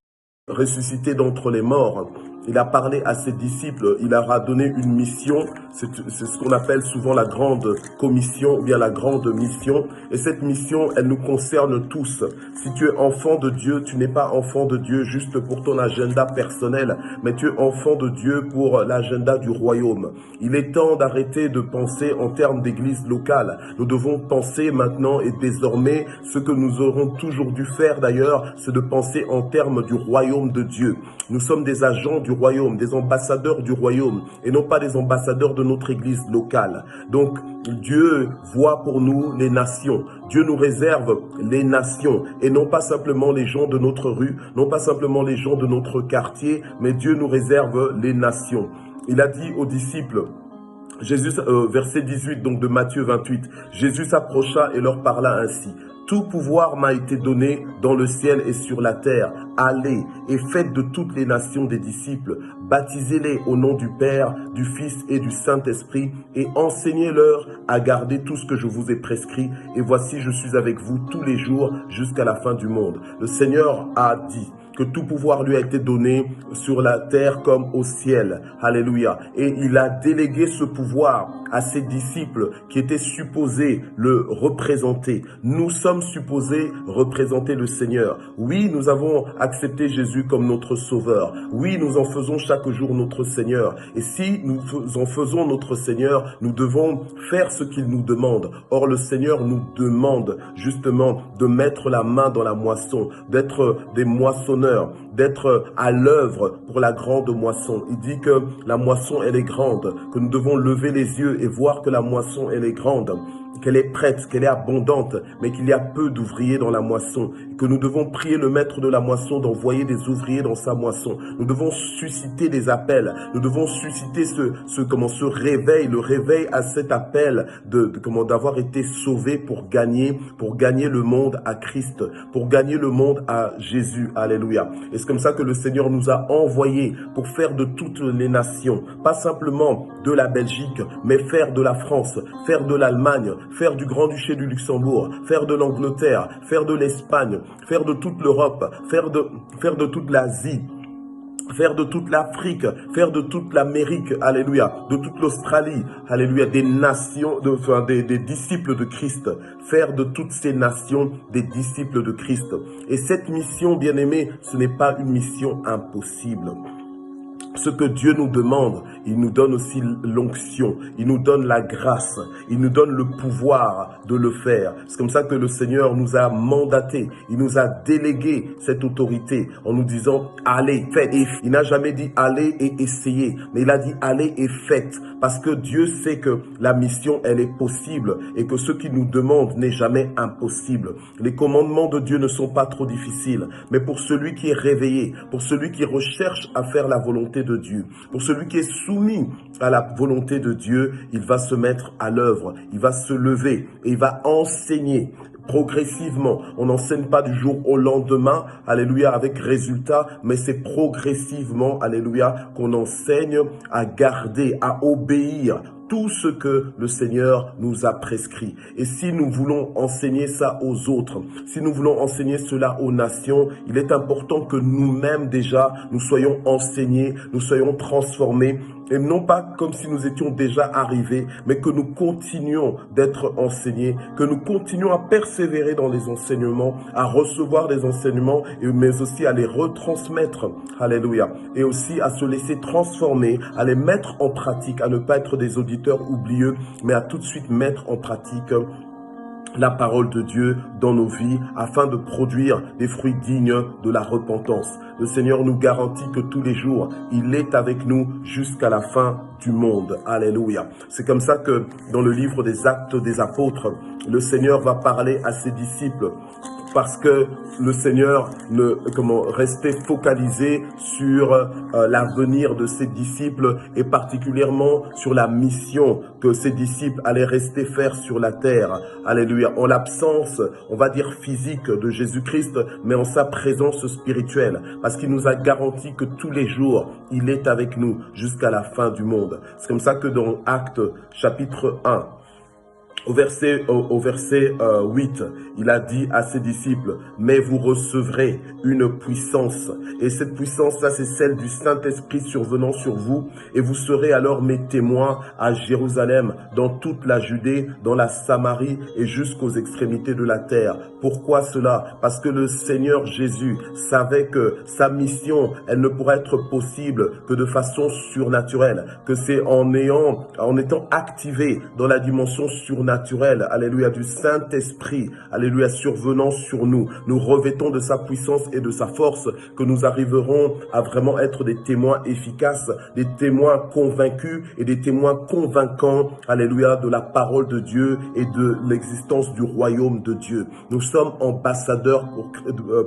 ressuscité d'entre les morts, il a parlé à ses disciples, il leur a donné une mission, c'est ce qu'on appelle souvent la grande commission ou bien la grande mission. Et cette mission, elle nous concerne tous. Si tu es enfant de Dieu, tu n'es pas enfant de Dieu juste pour ton agenda personnel, mais tu es enfant de Dieu pour l'agenda du royaume. Il est temps d'arrêter de penser en termes d'église locale. Nous devons penser maintenant et désormais, ce que nous aurons toujours dû faire d'ailleurs, c'est de penser en termes du royaume de Dieu. Nous sommes des agents du royaume, des ambassadeurs du royaume et non pas des ambassadeurs de notre église locale. Donc, Dieu voit pour nous les nations. Dieu nous réserve les nations et non pas simplement les gens de notre rue, non pas simplement les gens de notre quartier, mais Dieu nous réserve les nations. Il a dit aux disciples, Jésus, verset 18 donc de Matthieu 28, Jésus s'approcha et leur parla ainsi. Tout pouvoir m'a été donné dans le ciel et sur la terre. Allez et faites de toutes les nations des disciples. Baptisez-les au nom du Père, du Fils et du Saint-Esprit et enseignez-leur à garder tout ce que je vous ai prescrit. Et voici, je suis avec vous tous les jours jusqu'à la fin du monde. Le Seigneur a dit que tout pouvoir lui a été donné sur la terre comme au ciel. Alléluia. Et il a délégué ce pouvoir à ses disciples qui étaient supposés le représenter. Nous sommes supposés représenter le Seigneur. Oui, nous avons accepté Jésus comme notre sauveur. Oui, nous en faisons chaque jour notre Seigneur. Et si nous en faisons notre Seigneur, nous devons faire ce qu'il nous demande. Or, le Seigneur nous demande justement de mettre la main dans la moisson, d'être des moissonneurs, d'être à l'œuvre pour la grande moisson. Il dit que la moisson, elle est grande, que nous devons lever les yeux et voir que la moisson, elle est grande, qu'elle est prête, qu'elle est abondante, mais qu'il y a peu d'ouvriers dans la moisson, et que nous devons prier le maître de la moisson d'envoyer des ouvriers dans sa moisson. Nous devons susciter des appels, nous devons susciter ce réveil, le réveil à cet appel d'avoir été sauvé pour gagner le monde à Christ, pour gagner le monde à Jésus. Alléluia. Et c'est comme ça que le Seigneur nous a envoyés pour faire de toutes les nations, pas simplement de la Belgique, mais faire de la France, faire de l'Allemagne, faire du Grand-Duché du Luxembourg, faire de l'Angleterre, faire de l'Espagne, faire de toute l'Europe, faire de toute l'Asie, faire de toute l'Afrique, faire de toute l'Amérique, alléluia, de toute l'Australie, alléluia, des nations, des disciples de Christ, faire de toutes ces nations des disciples de Christ. Et cette mission, bien-aimés, ce n'est pas une mission impossible. Ce que Dieu nous demande, il nous donne aussi l'onction, il nous donne la grâce, il nous donne le pouvoir de le faire. C'est comme ça que le Seigneur nous a mandatés, il nous a délégué cette autorité en nous disant « allez, faites ». Il n'a jamais dit « allez et essayez », mais il a dit « allez et faites ». Parce que Dieu sait que la mission, elle est possible et que ce qu'il nous demande n'est jamais impossible. Les commandements de Dieu ne sont pas trop difficiles, mais pour celui qui est réveillé, pour celui qui recherche à faire la volonté de Dieu, pour celui qui est soumis à la volonté de Dieu, il va se mettre à l'œuvre, il va se lever et il va enseigner progressivement. On n'enseigne pas du jour au lendemain, alléluia, avec résultat, mais c'est progressivement, alléluia, qu'on enseigne à garder, à obéir tout ce que le Seigneur nous a prescrit. Et si nous voulons enseigner ça aux autres, si nous voulons enseigner cela aux nations, il est important que nous-mêmes déjà, nous soyons enseignés, nous soyons transformés, et non pas comme si nous étions déjà arrivés, mais que nous continuions d'être enseignés, que nous continuions à persévérer dans les enseignements, à recevoir des enseignements, mais aussi à les retransmettre, alléluia, et aussi à se laisser transformer, à les mettre en pratique, à ne pas être des auditeurs oublieux, mais à tout de suite mettre en pratique la parole de Dieu dans nos vies afin de produire des fruits dignes de la repentance. Le Seigneur nous garantit que tous les jours, il est avec nous jusqu'à la fin du monde. Alléluia. C'est comme ça que dans le livre des Actes des Apôtres, le Seigneur va parler à ses disciples parce que le Seigneur restait focalisé sur l'avenir de ses disciples et particulièrement sur la mission que ses disciples allaient rester faire sur la terre. Alléluia. En l'absence, on va dire physique de Jésus-Christ, mais en sa présence spirituelle, parce qu'il nous a garanti que tous les jours, il est avec nous jusqu'à la fin du monde. C'est comme ça que dans Actes chapitre 1, Au verset 8, il a dit à ses disciples, « Mais vous recevrez une puissance. » Et cette puissance-là, c'est celle du Saint-Esprit survenant sur vous. Et vous serez alors mes témoins à Jérusalem, dans toute la Judée, dans la Samarie et jusqu'aux extrémités de la terre. Pourquoi cela? Parce que le Seigneur Jésus savait que sa mission, elle ne pourrait être possible que de façon surnaturelle. Que c'est en étant activé dans la dimension surnaturelle, alléluia, du Saint-Esprit, alléluia, survenant sur nous. Nous revêtons de sa puissance et de sa force que nous arriverons à vraiment être des témoins efficaces, des témoins convaincus et des témoins convaincants, alléluia, de la parole de Dieu et de l'existence du royaume de Dieu. Nous sommes ambassadeurs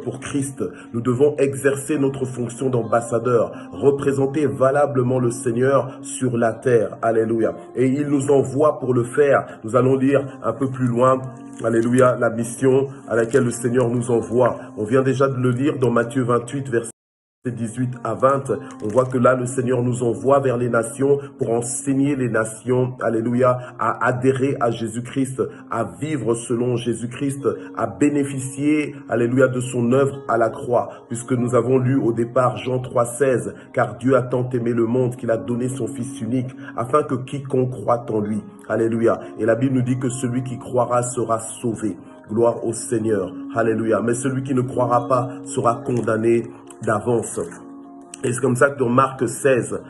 pour Christ. Nous devons exercer notre fonction d'ambassadeur, représenter valablement le Seigneur sur la terre, alléluia. Et il nous envoie pour le faire. Nous allons lire un peu plus loin, alléluia, la mission à laquelle le Seigneur nous envoie. On vient déjà de le lire dans Matthieu 28, verset 18 à 20, on voit que là, le Seigneur nous envoie vers les nations pour enseigner les nations, alléluia, à adhérer à Jésus-Christ, à vivre selon Jésus-Christ, à bénéficier, alléluia, de son œuvre à la croix, puisque nous avons lu au départ Jean 3,16, car Dieu a tant aimé le monde qu'il a donné son Fils unique, afin que quiconque croit en lui, alléluia. Et la Bible nous dit que celui qui croira sera sauvé. Gloire au Seigneur, alléluia. Mais celui qui ne croira pas sera condamné d'avance. Et c'est comme ça que dans Marc 16,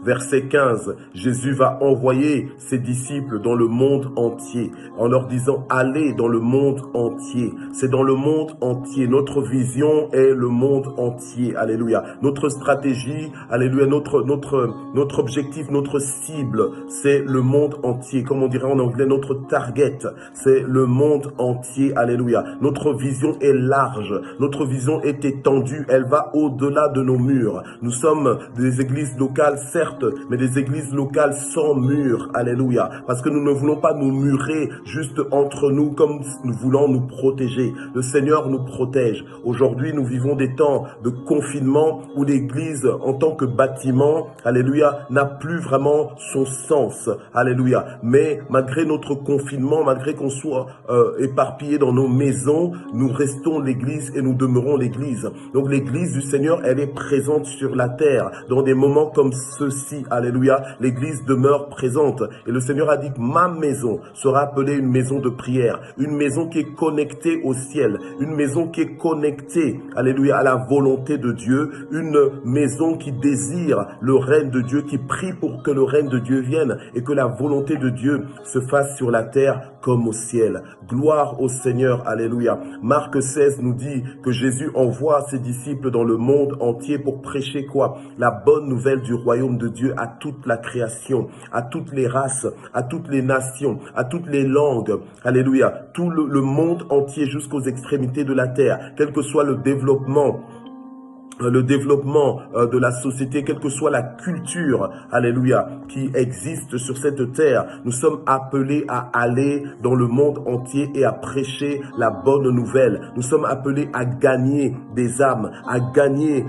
verset 15, Jésus va envoyer ses disciples dans le monde entier en leur disant « Allez dans le monde entier ». C'est dans le monde entier. Notre vision est le monde entier. Alléluia. Notre stratégie, alléluia, notre objectif, notre cible, c'est le monde entier. Comme on dirait en anglais, notre target, c'est le monde entier. Alléluia. Notre vision est large. Notre vision est étendue. Elle va au-delà de nos murs. Nous sommes des églises locales, certes, mais des églises locales sans murs. Alléluia. Parce que nous ne voulons pas nous murer juste entre nous comme nous voulons nous protéger. Le Seigneur nous protège. Aujourd'hui, nous vivons des temps de confinement où l'église, en tant que bâtiment, alléluia, n'a plus vraiment son sens. Alléluia. Mais malgré notre confinement, malgré qu'on soit éparpillés dans nos maisons, nous restons l'église et nous demeurons l'église. Donc l'église du Seigneur, elle est présente sur la terre. Dans des moments comme ceux-ci, alléluia, l'église demeure présente. Et le Seigneur a dit que ma maison sera appelée une maison de prière, une maison qui est connectée au ciel, une maison qui est connectée, alléluia, à la volonté de Dieu, une maison qui désire le règne de Dieu, qui prie pour que le règne de Dieu vienne et que la volonté de Dieu se fasse sur la terre comme au ciel. Gloire au Seigneur, alléluia. Marc 16 nous dit que Jésus envoie ses disciples dans le monde entier pour prêcher quoi? La bonne nouvelle du royaume de Dieu à toute la création, à toutes les races, à toutes les nations, à toutes les langues, alléluia. Tout le monde entier jusqu'aux extrémités de la terre, quel que soit le développement de la société, quelle que soit la culture, alléluia, qui existe sur cette terre, nous sommes appelés à aller dans le monde entier et à prêcher la bonne nouvelle. Nous sommes appelés à gagner des âmes, à gagner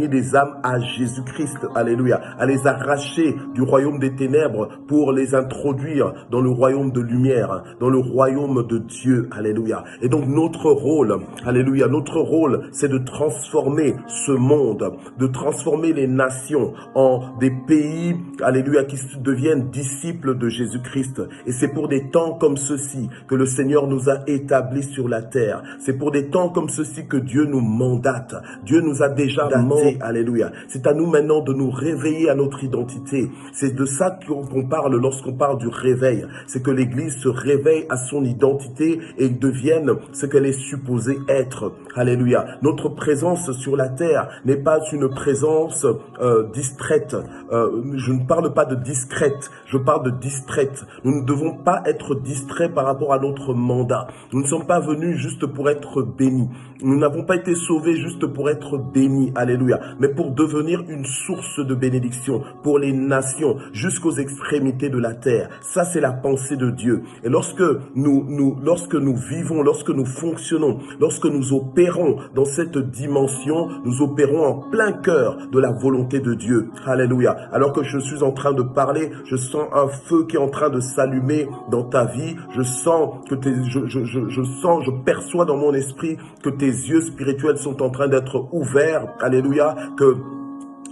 des âmes à Jésus-Christ, alléluia, à les arracher du royaume des ténèbres pour les introduire dans le royaume de lumière, dans le royaume de Dieu, alléluia. Et donc notre rôle, alléluia, notre rôle, c'est de transformer ce monde, de transformer les nations en des pays, alléluia, qui deviennent disciples de Jésus-Christ. Et c'est pour des temps comme ceci que le Seigneur nous a établis sur la terre. C'est pour des temps comme ceci que Dieu nous mandate. Dieu nous a déjà mandaté, alléluia. C'est à nous maintenant de nous réveiller à notre identité. C'est de ça qu'on parle lorsqu'on parle du réveil. C'est que l'Église se réveille à son identité et devienne ce qu'elle est supposée être. Alléluia. Notre présence sur la terre n'est pas une présence distraite. Je ne parle pas de discrète, je parle de distraite. Nous ne devons pas être distraits par rapport à notre mandat. Nous ne sommes pas venus juste pour être bénis. Nous n'avons pas été sauvés juste pour être bénis, alléluia, mais pour devenir une source de bénédiction pour les nations jusqu'aux extrémités de la terre. Ça, c'est la pensée de Dieu. Et lorsque nous vivons, lorsque nous fonctionnons, lorsque nous opérons dans cette dimension, intention, nous opérons en plein cœur de la volonté de Dieu. Alléluia. Alors que je suis en train de parler, je sens un feu qui est en train de s'allumer dans ta vie. Je sens que je perçois dans mon esprit que tes yeux spirituels sont en train d'être ouverts. Alléluia.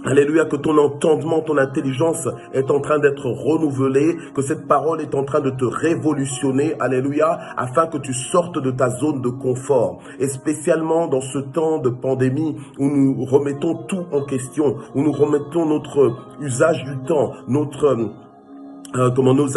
Alléluia, que ton entendement, ton intelligence est en train d'être renouvelée, que cette parole est en train de te révolutionner, alléluia, afin que tu sortes de ta zone de confort. Et spécialement dans ce temps de pandémie où nous remettons tout en question, où nous remettons notre usage du temps, nos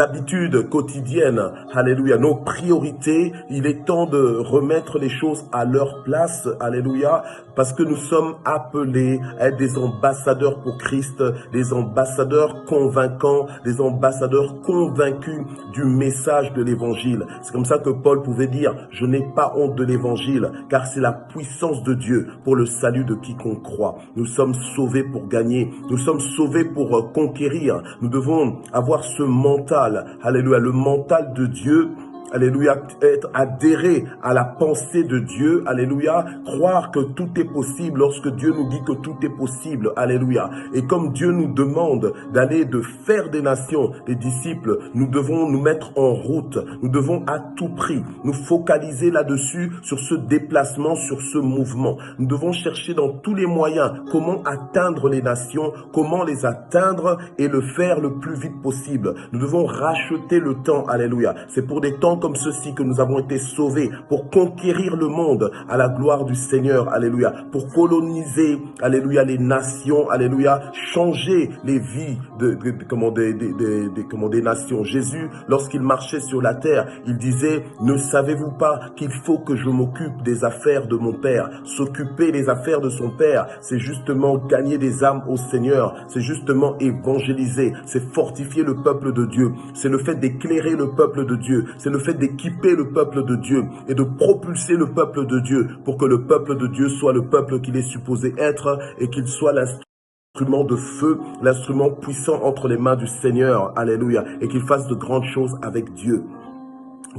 habitudes quotidiennes, alléluia, nos priorités, il est temps de remettre les choses à leur place, alléluia, parce que nous sommes appelés à être des ambassadeurs pour Christ, des ambassadeurs convaincants, des ambassadeurs convaincus du message de l'évangile. C'est comme ça que Paul pouvait dire, je n'ai pas honte de l'évangile, car c'est la puissance de Dieu pour le salut de quiconque croit. Nous sommes sauvés pour gagner, nous sommes sauvés pour conquérir. Nous devons avoir ce mental, alléluia, le mental de Dieu, alléluia, être adhéré à la pensée de Dieu, alléluia, croire que tout est possible lorsque Dieu nous dit que tout est possible, alléluia. Et comme Dieu nous demande d'aller, de faire des nations, des disciples, nous devons nous mettre en route, nous devons à tout prix nous focaliser là-dessus, sur ce déplacement, sur ce mouvement. Nous devons chercher dans tous les moyens comment atteindre les nations, comment les atteindre et le faire le plus vite possible. Nous devons racheter le temps, alléluia. C'est pour des temps comme ceci que nous avons été sauvés, pour conquérir le monde à la gloire du Seigneur, alléluia, pour coloniser, alléluia, les nations, alléluia, changer les vies des nations. Jésus, lorsqu'il marchait sur la terre, il disait, ne savez-vous pas qu'il faut que je m'occupe des affaires de mon Père? S'occuper des affaires de son Père, c'est justement gagner des âmes au Seigneur, c'est justement évangéliser, c'est fortifier le peuple de Dieu, c'est le fait d'éclairer le peuple de Dieu, c'est le fait d'équiper le peuple de Dieu et de propulser le peuple de Dieu pour que le peuple de Dieu soit le peuple qu'il est supposé être et qu'il soit l'instrument de feu, l'instrument puissant entre les mains du Seigneur, alléluia, et qu'il fasse de grandes choses avec Dieu.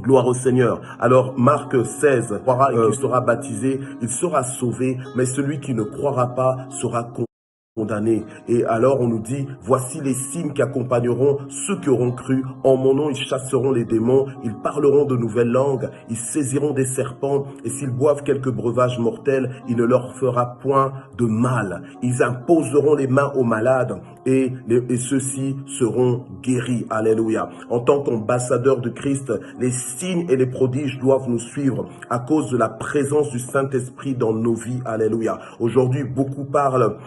Gloire au Seigneur. Alors Marc 16, croira et qui sera baptisé, il sera sauvé, mais celui qui ne croira pas sera condamné. Et alors on nous dit, voici les signes qui accompagneront ceux qui auront cru. En mon nom, ils chasseront les démons, ils parleront de nouvelles langues, ils saisiront des serpents, et s'ils boivent quelques breuvages mortels, il ne leur fera point de mal. Ils imposeront les mains aux malades, et ceux-ci seront guéris. Alléluia. En tant qu'ambassadeurs de Christ, les signes et les prodiges doivent nous suivre à cause de la présence du Saint-Esprit dans nos vies. Alléluia. Aujourd'hui, beaucoup parlent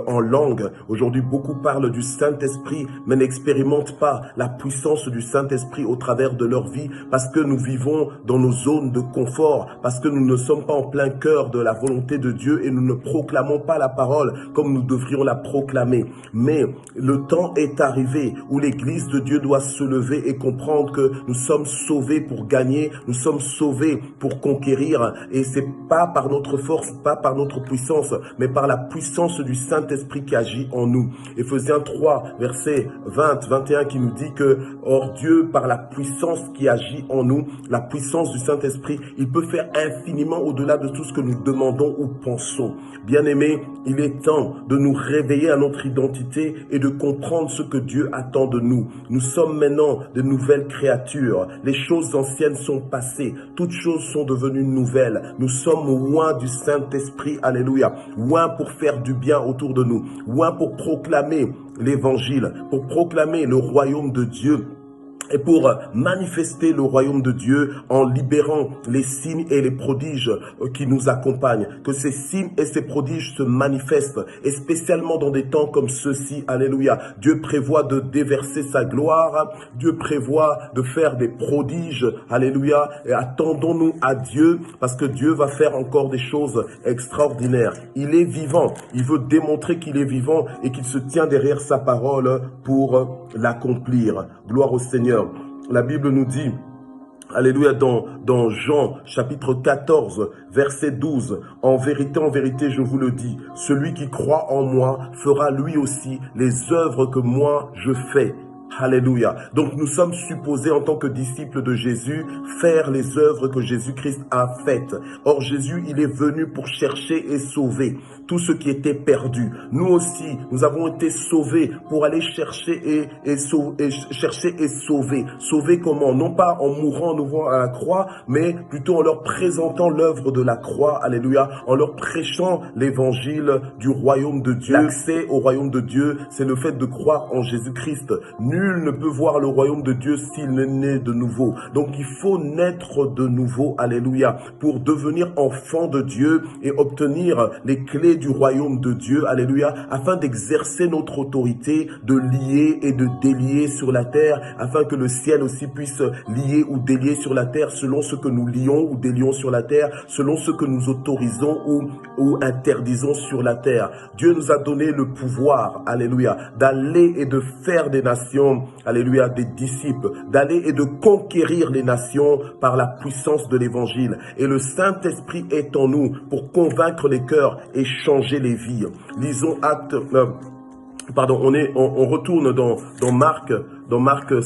en langue. Aujourd'hui, beaucoup parlent du Saint-Esprit, mais n'expérimentent pas la puissance du Saint-Esprit au travers de leur vie, parce que nous vivons dans nos zones de confort, parce que nous ne sommes pas en plein cœur de la volonté de Dieu et nous ne proclamons pas la parole comme nous devrions la proclamer. Mais le temps est arrivé où l'Église de Dieu doit se lever et comprendre que nous sommes sauvés pour gagner, nous sommes sauvés pour conquérir, et c'est pas par notre force, pas par notre puissance, mais par la puissance du Saint-Esprit qui agit en nous. Éphésiens 3, verset 20-21 qui nous dit que, or Dieu, par la puissance qui agit en nous, la puissance du Saint-Esprit, il peut faire infiniment au-delà de tout ce que nous demandons ou pensons. Bien-aimés, il est temps de nous réveiller à notre identité et de comprendre ce que Dieu attend de nous. Nous sommes maintenant de nouvelles créatures. Les choses anciennes sont passées. Toutes choses sont devenues nouvelles. Nous sommes loin du Saint-Esprit. Alléluia. Loin pour faire du bien autour de nous. Loin pour proclamer l'évangile, pour proclamer le royaume de Dieu. Et pour manifester le royaume de Dieu en libérant les signes et les prodiges qui nous accompagnent. Que ces signes et ces prodiges se manifestent, et spécialement dans des temps comme ceux-ci. Alléluia. Dieu prévoit de déverser sa gloire. Dieu prévoit de faire des prodiges. Alléluia. Et attendons-nous à Dieu, parce que Dieu va faire encore des choses extraordinaires. Il est vivant. Il veut démontrer qu'il est vivant et qu'il se tient derrière sa parole pour l'accomplir. Gloire au Seigneur. La Bible nous dit, alléluia, dans Jean chapitre 14, verset 12, en vérité, je vous le dis, celui qui croit en moi fera lui aussi les œuvres que moi je fais. Alléluia. Donc nous sommes supposés en tant que disciples de Jésus faire les œuvres que Jésus-Christ a faites. Or Jésus, il est venu pour chercher et sauver tout ce qui était perdu. Nous aussi, nous avons été sauvés pour aller chercher et sauver. Sauver comment? Non pas en mourant nous voyant à la croix, mais plutôt en leur présentant l'œuvre de la croix. Alléluia. En leur prêchant l'évangile du royaume de Dieu. L'accès au royaume de Dieu, c'est le fait de croire en Jésus-Christ. Nul ne peut voir le royaume de Dieu s'il n'est né de nouveau. Donc il faut naître de nouveau, alléluia, pour devenir enfant de Dieu et obtenir les clés du royaume de Dieu, alléluia, afin d'exercer notre autorité, de lier et de délier sur la terre, afin que le ciel aussi puisse lier ou délier sur la terre selon ce que nous lions ou délions sur la terre, selon ce que nous autorisons ou interdisons sur la terre. Dieu nous a donné le pouvoir, alléluia, d'aller et de faire des nations, alléluia, des disciples, d'aller et de conquérir les nations par la puissance de l'évangile. Et le Saint-Esprit est en nous pour convaincre les cœurs et changer les vies. Lisons on retourne dans Marc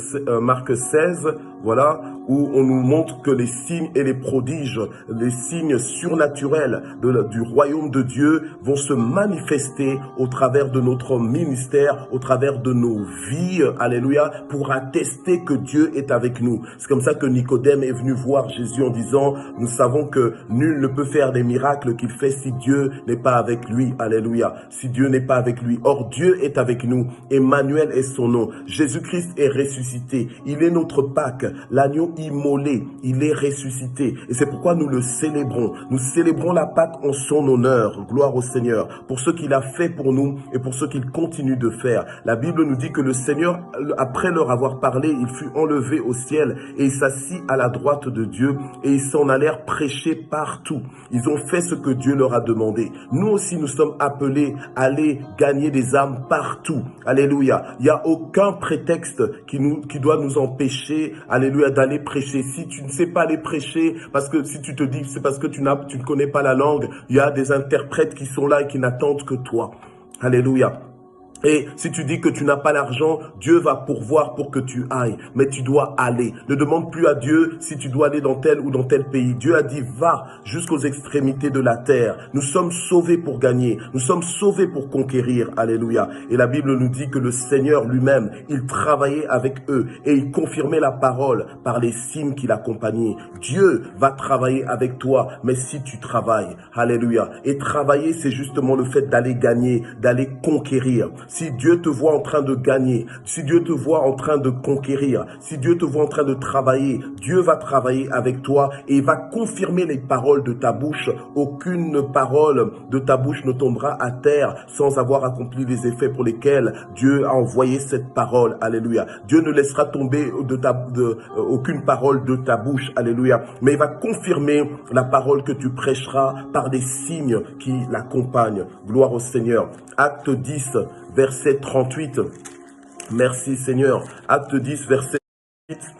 16, voilà, où on nous montre que les signes et les prodiges, les signes surnaturels du royaume de Dieu vont se manifester au travers de notre ministère, au travers de nos vies, alléluia, pour attester que Dieu est avec nous. C'est comme ça que Nicodème est venu voir Jésus en disant, nous savons que nul ne peut faire des miracles qu'il fait si Dieu n'est pas avec lui, alléluia, si Dieu n'est pas avec lui. Or, Dieu est avec nous, Emmanuel est son nom, Jésus-Christ est ressuscité, il est notre Pâques, l'agneau immolé, il est ressuscité. Et c'est pourquoi nous le célébrons. Nous célébrons la Pâque en son honneur. Gloire au Seigneur. Pour ce qu'il a fait pour nous et pour ce qu'il continue de faire. La Bible nous dit que le Seigneur, après leur avoir parlé, il fut enlevé au ciel et il s'assit à la droite de Dieu et ils s'en allèrent prêcher partout. Ils ont fait ce que Dieu leur a demandé. Nous aussi, nous sommes appelés à aller gagner des âmes partout. Alléluia. Il n'y a aucun prétexte qui doit nous empêcher, alléluia, d'aller prêcher. Si tu ne sais pas aller prêcher, parce que si tu te dis c'est parce que tu ne connais pas la langue, il y a des interprètes qui sont là et qui n'attendent que toi. Alléluia. Et si tu dis que tu n'as pas l'argent, Dieu va pourvoir pour que tu ailles. Mais tu dois aller. Ne demande plus à Dieu si tu dois aller dans tel ou dans tel pays. Dieu a dit, va jusqu'aux extrémités de la terre. Nous sommes sauvés pour gagner. Nous sommes sauvés pour conquérir. Alléluia. Et la Bible nous dit que le Seigneur lui-même, il travaillait avec eux et il confirmait la parole par les signes qui l'accompagnaient. Dieu va travailler avec toi, mais si tu travailles. Alléluia. Et travailler, c'est justement le fait d'aller gagner, d'aller conquérir. Si Dieu te voit en train de gagner, si Dieu te voit en train de conquérir, si Dieu te voit en train de travailler, Dieu va travailler avec toi et il va confirmer les paroles de ta bouche. Aucune parole de ta bouche ne tombera à terre sans avoir accompli les effets pour lesquels Dieu a envoyé cette parole. Alléluia. Dieu ne laissera tomber aucune parole de ta bouche. Alléluia. Mais il va confirmer la parole que tu prêcheras par des signes qui l'accompagnent. Gloire au Seigneur. Acte 10, verset 38. Merci Seigneur. Acte 10, verset 38.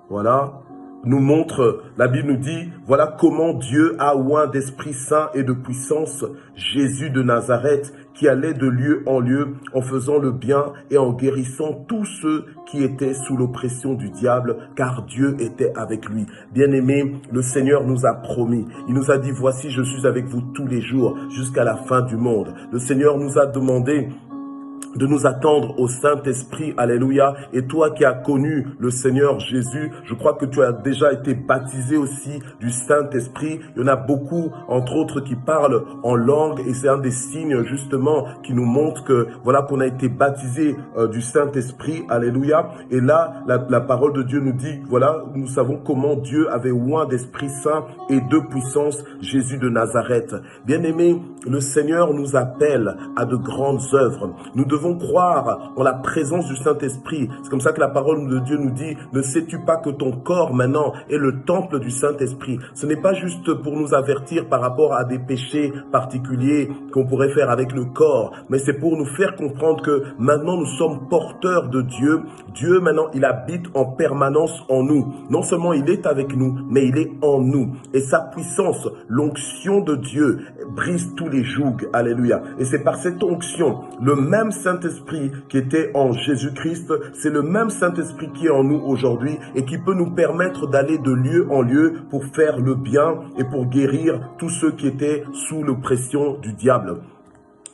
Voilà. Nous montre, la Bible nous dit, voilà comment Dieu a oint d'Esprit Saint et de puissance Jésus de Nazareth, qui allait de lieu en lieu en faisant le bien et en guérissant tous ceux qui étaient sous l'oppression du diable, car Dieu était avec lui. Bien-aimés, le Seigneur nous a promis. Il nous a dit, voici, je suis avec vous tous les jours jusqu'à la fin du monde. Le Seigneur nous a demandé de nous attendre au Saint-Esprit, alléluia. Et toi qui as connu le Seigneur Jésus, je crois que tu as déjà été baptisé aussi du Saint-Esprit. Il y en a beaucoup, entre autres, qui parlent en langue et c'est un des signes justement qui nous montre que voilà qu'on a été baptisé du Saint-Esprit, alléluia. Et là, la parole de Dieu nous dit, voilà, nous savons comment Dieu avait oint d'Esprit Saint et de puissance Jésus de Nazareth. Bien-aimés, le Seigneur nous appelle à de grandes œuvres. Nous devons croire en la présence du Saint-Esprit. C'est comme ça que la parole de Dieu nous dit, ne sais-tu pas que ton corps maintenant est le temple du Saint-Esprit? Ce n'est pas juste pour nous avertir par rapport à des péchés particuliers qu'on pourrait faire avec le corps, mais c'est pour nous faire comprendre que maintenant nous sommes porteurs de Dieu. Dieu maintenant, il habite en permanence en nous. Non seulement il est avec nous, mais il est en nous. Et sa puissance, l'onction de Dieu, brise tous les jougs. Alléluia. Et c'est par cette onction, le même Saint Saint-Esprit qui était en Jésus-Christ, c'est le même Saint-Esprit qui est en nous aujourd'hui et qui peut nous permettre d'aller de lieu en lieu pour faire le bien et pour guérir tous ceux qui étaient sous l'oppression du diable.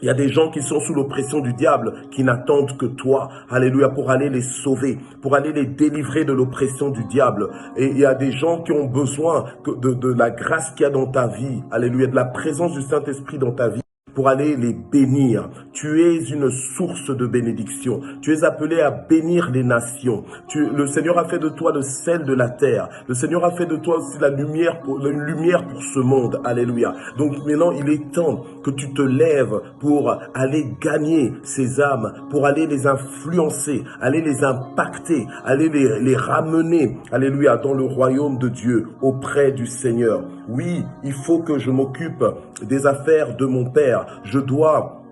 Il y a des gens qui sont sous l'oppression du diable, qui n'attendent que toi, alléluia, pour aller les sauver, pour aller les délivrer de l'oppression du diable. Et il y a des gens qui ont besoin de la grâce qu'il y a dans ta vie, alléluia, de la présence du Saint-Esprit dans ta vie, pour aller les bénir. Tu es une source de bénédiction. Tu es appelé à bénir les nations. Le Seigneur a fait de toi le sel de la terre. Le Seigneur a fait de toi aussi une lumière pour ce monde. Alléluia. Donc maintenant, il est temps que tu te lèves pour aller gagner ces âmes, pour aller les influencer, aller les impacter, aller les ramener, alléluia, dans le royaume de Dieu, auprès du Seigneur. Oui, il faut que je m'occupe des affaires de mon Père. Je dois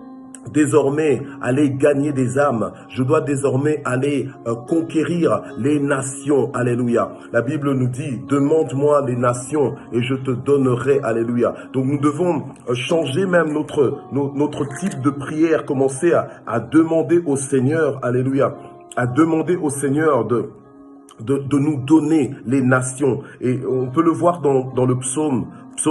désormais aller gagner des âmes. Je dois désormais aller conquérir les nations. Alléluia. La Bible nous dit, demande-moi les nations et je te donnerai. Alléluia. Donc nous devons changer même notre type de prière, commencer à demander au Seigneur, alléluia, à demander au Seigneur de nous donner les nations. Et on peut le voir dans le psaume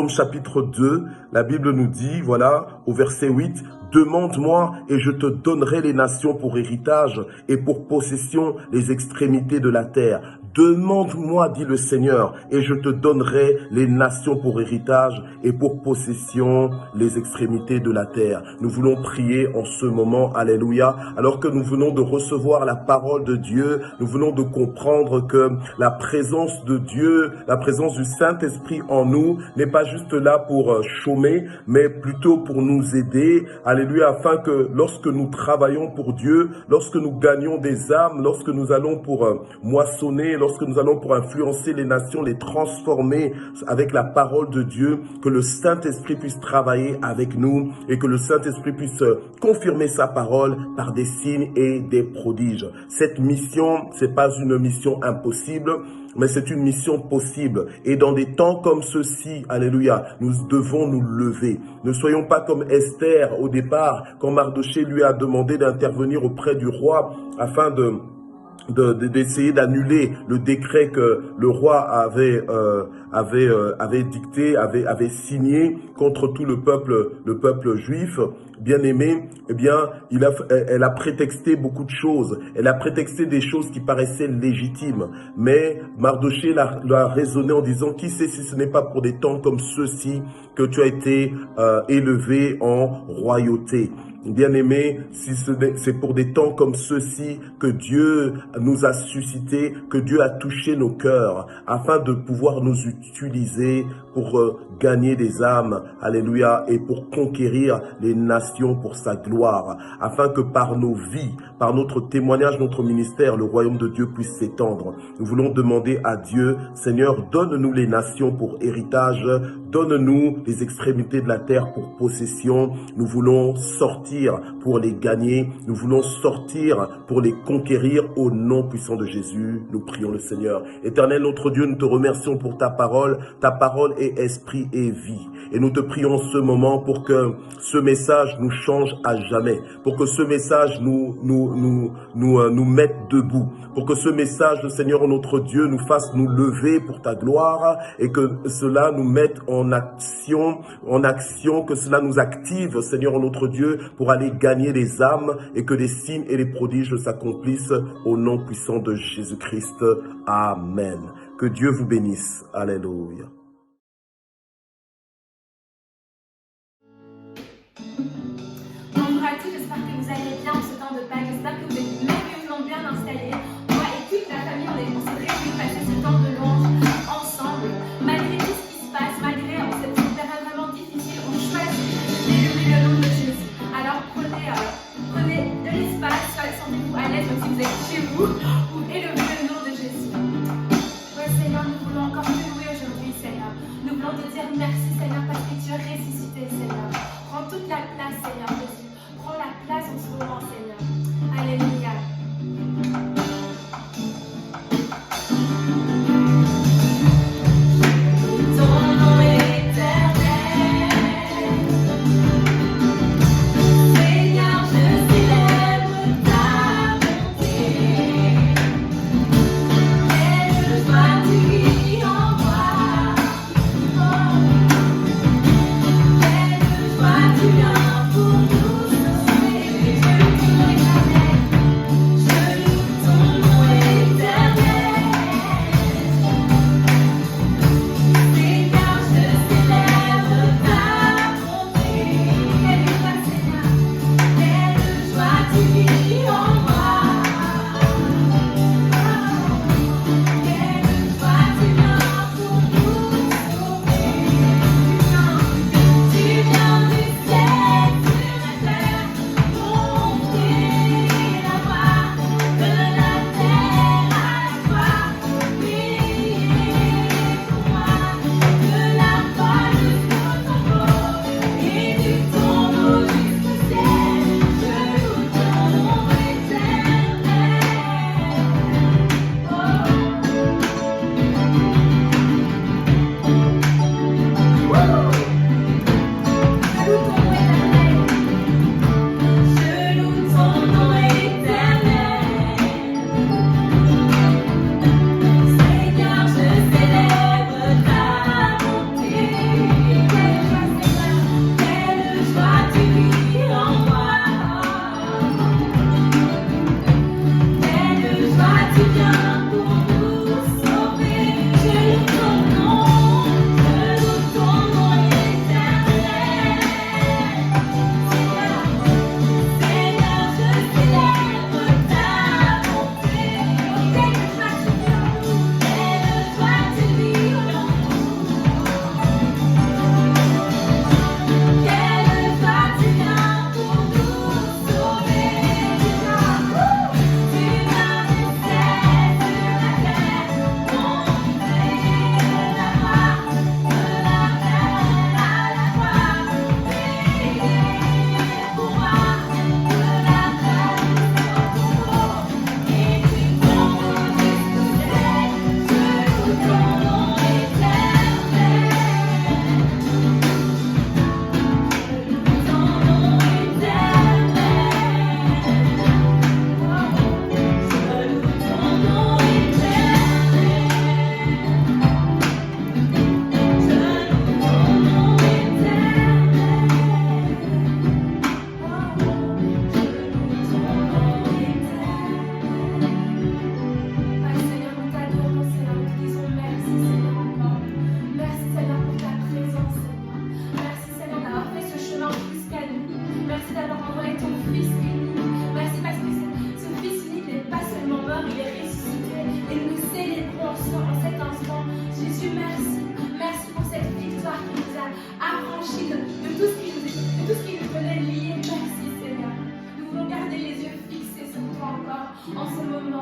chapitre 2, la Bible nous dit, voilà, au verset 8, « Demande-moi et je te donnerai les nations pour héritage et pour possession les extrémités de la terre. » Demande-moi, dit le Seigneur, et je te donnerai les nations pour héritage et pour possession les extrémités de la terre. Nous voulons prier en ce moment, alléluia, alors que nous venons de recevoir la parole de Dieu, nous venons de comprendre que la présence de Dieu, la présence du Saint-Esprit en nous n'est pas juste là pour chômer, mais plutôt pour nous aider, alléluia, afin que lorsque nous travaillons pour Dieu, lorsque nous gagnons des âmes, lorsque nous allons pour moissonner, lorsque nous allons pour influencer les nations, les transformer avec la parole de Dieu, que le Saint-Esprit puisse travailler avec nous et que le Saint-Esprit puisse confirmer sa parole par des signes et des prodiges. Cette mission, c'est pas une mission impossible, mais c'est une mission possible. Et dans des temps comme ceux-ci, alléluia, nous devons nous lever. Ne soyons pas comme Esther au départ, quand Mardochée lui a demandé d'intervenir auprès du roi afin d'essayer d'annuler le décret que le roi avait dicté, avait signé contre tout le peuple juif. Bien aimé, eh bien, elle a prétexté beaucoup de choses. Elle a prétexté des choses qui paraissaient légitimes. Mais Mardochée l'a raisonné en disant, qui sait si ce n'est pas pour des temps comme ceux-ci que tu as été élevé en royauté. Bien-aimés, si c'est pour des temps comme ceux-ci que Dieu nous a suscité, que Dieu a touché nos cœurs, afin de pouvoir nous utiliser pour gagner des âmes, alléluia, et pour conquérir les nations pour sa gloire, afin que par nos vies, par notre témoignage, notre ministère, le royaume de Dieu puisse s'étendre. Nous voulons demander à Dieu, Seigneur, donne-nous les nations pour héritage, donne-nous les extrémités de la terre pour possession. Nous voulons sortir pour les gagner, nous voulons sortir pour les conquérir au nom puissant de Jésus. Nous prions le Seigneur. Éternel notre Dieu, nous te remercions pour ta parole est esprit et vie. Et nous te prions en ce moment pour que ce message nous change à jamais, pour que ce message nous mette debout, pour que ce message, le Seigneur notre Dieu, nous fasse nous lever pour ta gloire et que cela nous mette en action, que cela nous active, Seigneur notre Dieu, pour aller gagner les âmes et que les signes et les prodiges s'accomplissent au nom puissant de Jésus-Christ. Amen. Que Dieu vous bénisse. Alléluia. Bonjour à tous, j'espère que vous allez bien en ce temps de Pâques, j'espère que vous êtes merveilleusement bien installés. Moi et toute la famille, on se réjouit de passer ce temps de louange ensemble. Malgré tout ce qui se passe, malgré cette période vraiment difficile, on choisit d'élever le nom de Jésus. Alors prenez de l'espace, sentez-vous à l'aise même si vous êtes chez vous, ou élevez le nom de Jésus. Ouais Seigneur, nous voulons encore te louer aujourd'hui Seigneur. Nous voulons te dire merci Seigneur parce que tu es ressuscité Seigneur. Prends toute la place Seigneur Jésus. Prends la place en ce moment, Seigneur. Alléluia. Ton nom est éternel. Seigneur, je célèbre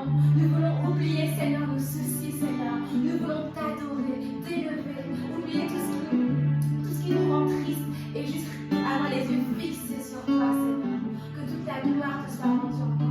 voulons oublier, Seigneur, nos soucis, Seigneur. Nous voulons t'adorer, t'élever, oublier tout ce qui nous rend triste et juste avoir les yeux fixés sur toi, Seigneur. Que toute ta gloire te soit rendue encore.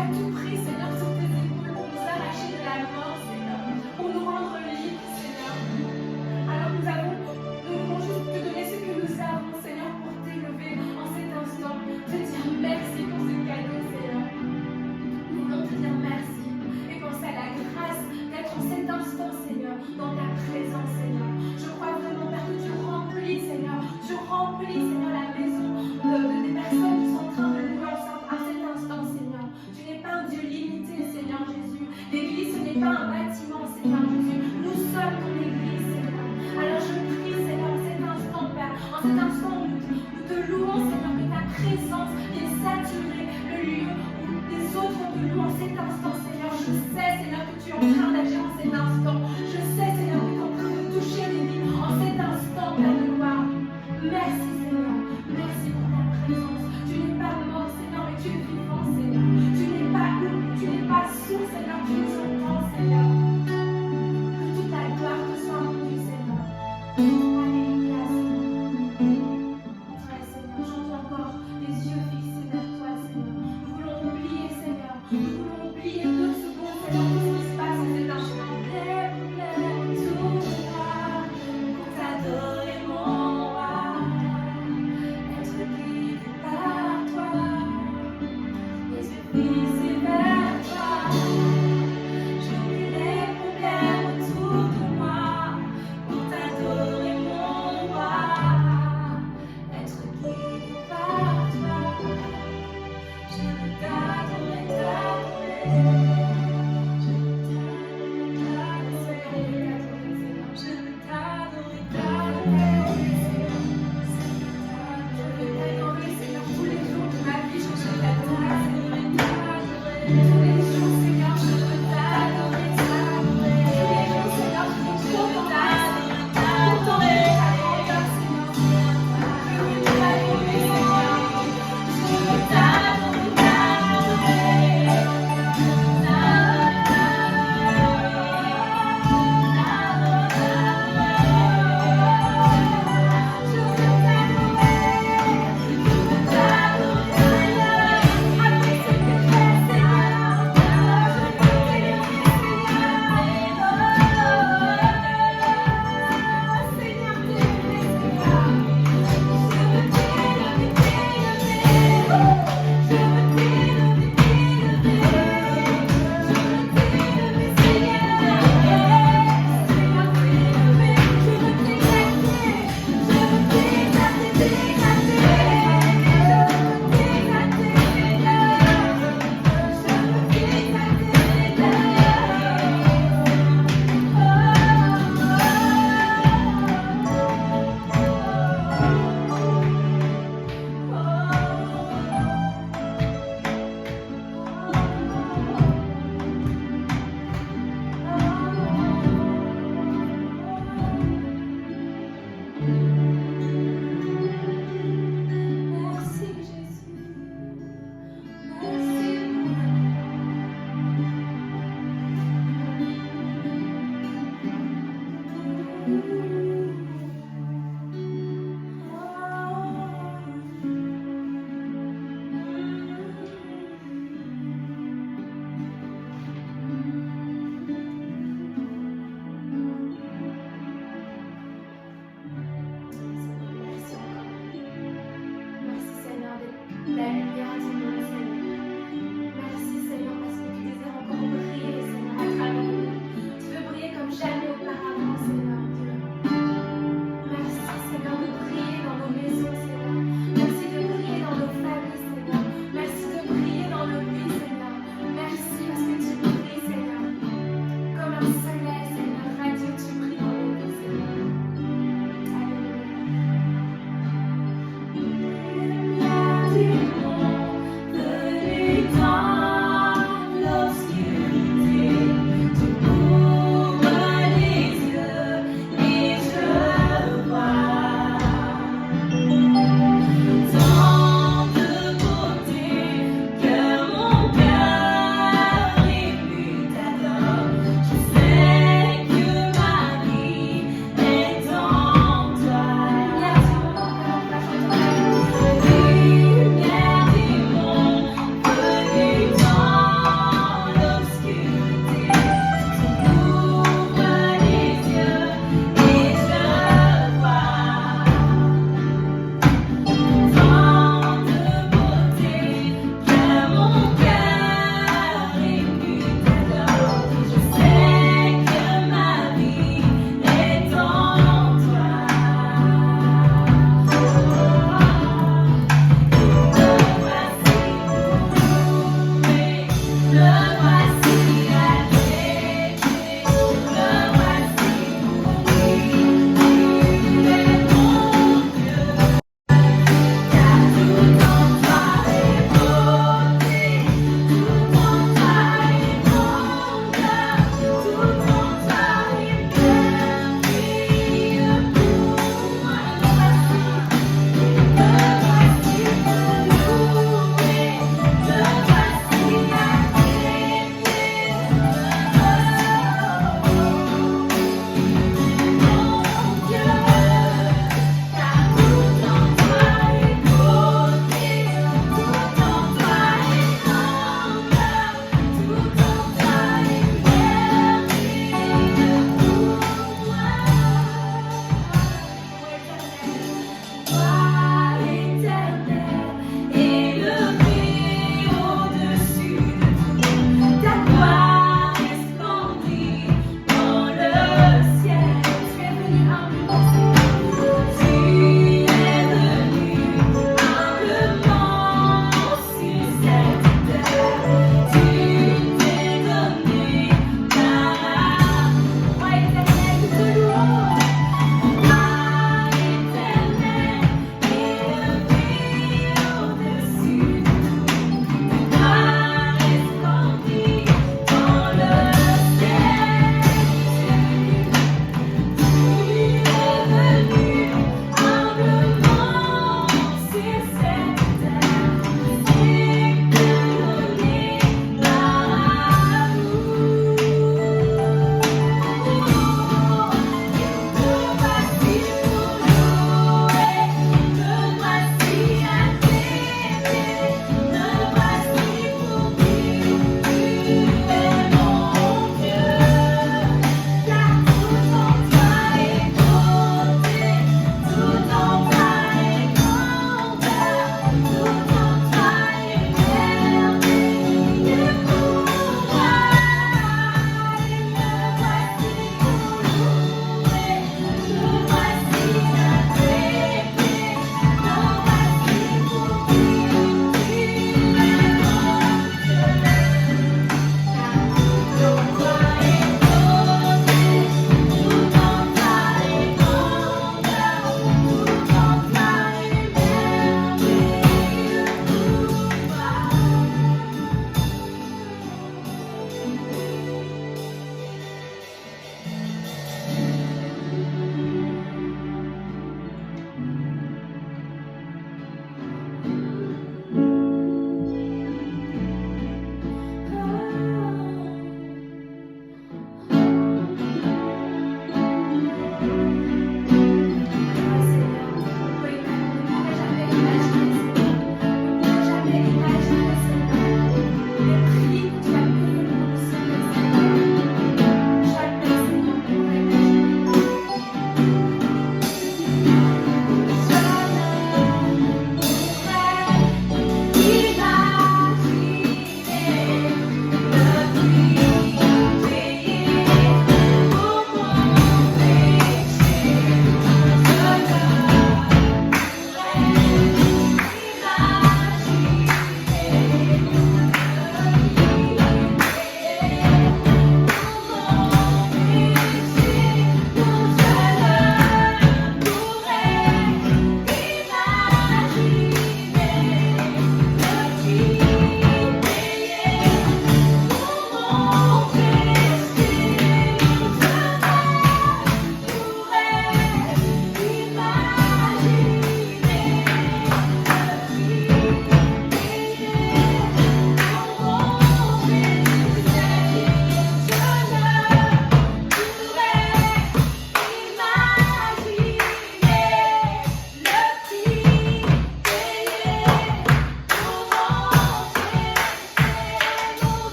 as tout pris, Seigneur, sur tes épaules pour nous arracher de la mort, Seigneur, pour nous rendre libres, Seigneur. Alors nous voulons juste te donner ce que nous avons, Seigneur, pour t'élever en cet instant, te dire merci pour ce cadeau, Seigneur. Nous voulons te dire merci et penser à la grâce d'être en cet instant, Seigneur, dans ta présence, Seigneur. Je crois vraiment, Père, que tu remplis, Seigneur, la maison des personnes qui sont en train de louer ensemble à cet instant, Seigneur. Tu n'es pas un Dieu limité, Seigneur Jésus. L'église, ce n'est pas un bâtiment, Seigneur Jésus. Nous sommes ton église, Seigneur. Alors je prie, Seigneur, en cet instant, Père, en cet instant où nous te louons, Seigneur, que ta présence vienne saturer le lieu où les autres te louent en cet instant, Seigneur. Je sais, Seigneur, que tu es en train d'agir en cet instant. Je sais, Seigneur, que tu es en train de toucher les vies en cet instant, Père de gloire. Merci, Seigneur. Merci pour ta présence. Tu n'es pas mort, Seigneur, mais tu es vivant, Seigneur. Tu n'es pas sourd, Seigneur, tu nous entends, Seigneur. Que toute ta gloire te soit rendue, Seigneur. Alléluia, Seigneur. Ouais, Seigneur, j'entends encore les yeux fixés vers toi, Seigneur. Nous voulons oublier, Seigneur. Nous voulons oublier 2 secondes, Seigneur, tout ce qui se passe à cet instant. Tout là pour t'adorer, mon roi. Être guidé par toi. Les yeux fixés vers toi. J'oublie les problèmes autour de moi pour t'adorer, mon roi. Être guidé par toi. Je veux t'adorer, t'adorer. Je veux t'adorer, t'adorer. Je veux t'adorer, t'adorer. Je veux t'adorer, Seigneur, tous les jours de ma vie, je veux t'adorer, t'adorer. Tous les jours, Seigneur, je veux t'adorer, t'adorer. Tous les jours, Seigneur, je veux pour ton Seigneur. Je veux t'adorer, Seigneur. Je veux t'adorer, t'adorer.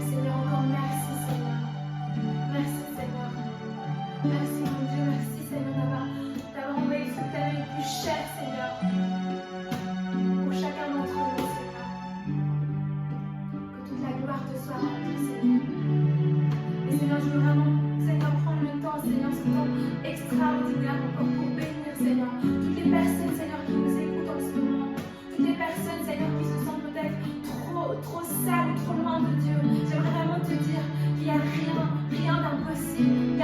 Seigneur, encore merci Seigneur. Merci Seigneur. Merci mon Dieu, merci Seigneur d'avoir envoyé ce que tu avais le plus cher Seigneur. Pour chacun d'entre nous Seigneur. Que toute la gloire te soit rendue Seigneur. Et Seigneur, je veux vraiment Seigneur prendre le temps Seigneur, ce temps extraordinaire encore pour bénir Seigneur. Toutes les personnes Seigneur qui nous écoutent en ce moment. Toutes les personnes Seigneur qui se sentent peut-être trop sales, trop loin de Dieu. J'aimerais vraiment te dire qu'il n'y a rien d'impossible.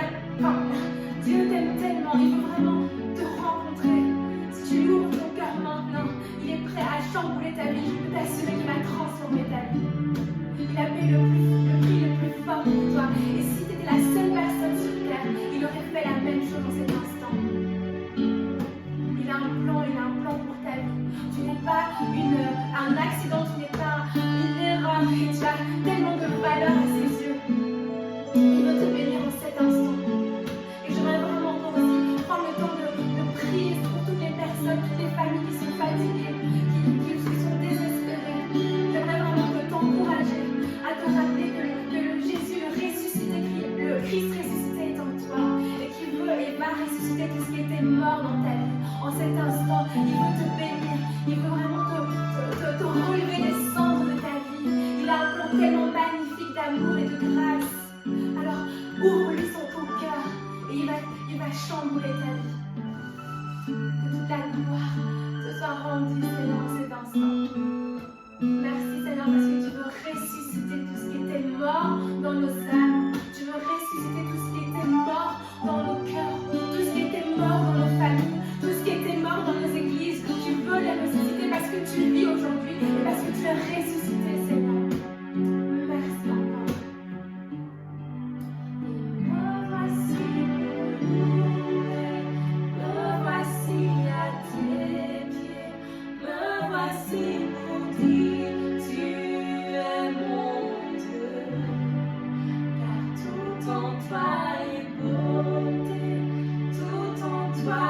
Dieu t'aime tellement, il veut vraiment te rencontrer. Si tu ouvres ton cœur maintenant, il est prêt à chambouler ta vie. Je peux t'assurer qu'il va transformer ta vie. Il a payé le prix le plus fort pour toi. Et si tu étais la seule personne sur terre, il aurait fait la même chose dans cet instant. Il a un plan pour ta vie. Tu n'es pas un accident, tu n'es pas une erreur. Et tu as tellement de valeur à ses yeux. Il veut te bénir en cet instant. Et j'aimerais vraiment encore aussi prendre le temps de prier pour toutes les personnes, toutes les familles qui sont fatiguées, qui sont désespérées. J'aimerais vraiment t'encourager à te rappeler que le Jésus, le ressuscité, le Christ ressuscité est en toi et qui veut et va ressusciter tout ce qui était mort dans ta vie. En cet instant, il veut te bénir, il veut vraiment te relever des cendres de ta vie. Il a un plan tellement magnifique d'amour et de grâce. Alors, ouvre-lui ton cœur et il va chambouler ta vie. Que toute la gloire te soit rendue, Seigneur, en cet instant. Merci, Seigneur, parce que tu veux ressusciter tout ce qui était mort dans nos âmes. Tu veux ressusciter tout ce qui était mort dans nos cœurs, tout ce qui était mort dans nos familles, tout ce qui était mort dans nos églises. Tu veux les ressusciter parce que tu vis aujourd'hui et parce que tu es ressuscité, Seigneur. Merci encore. Me voici à tes pieds, me voici pour dire tu es mon Dieu, car tout en toi est beauté, tout en toi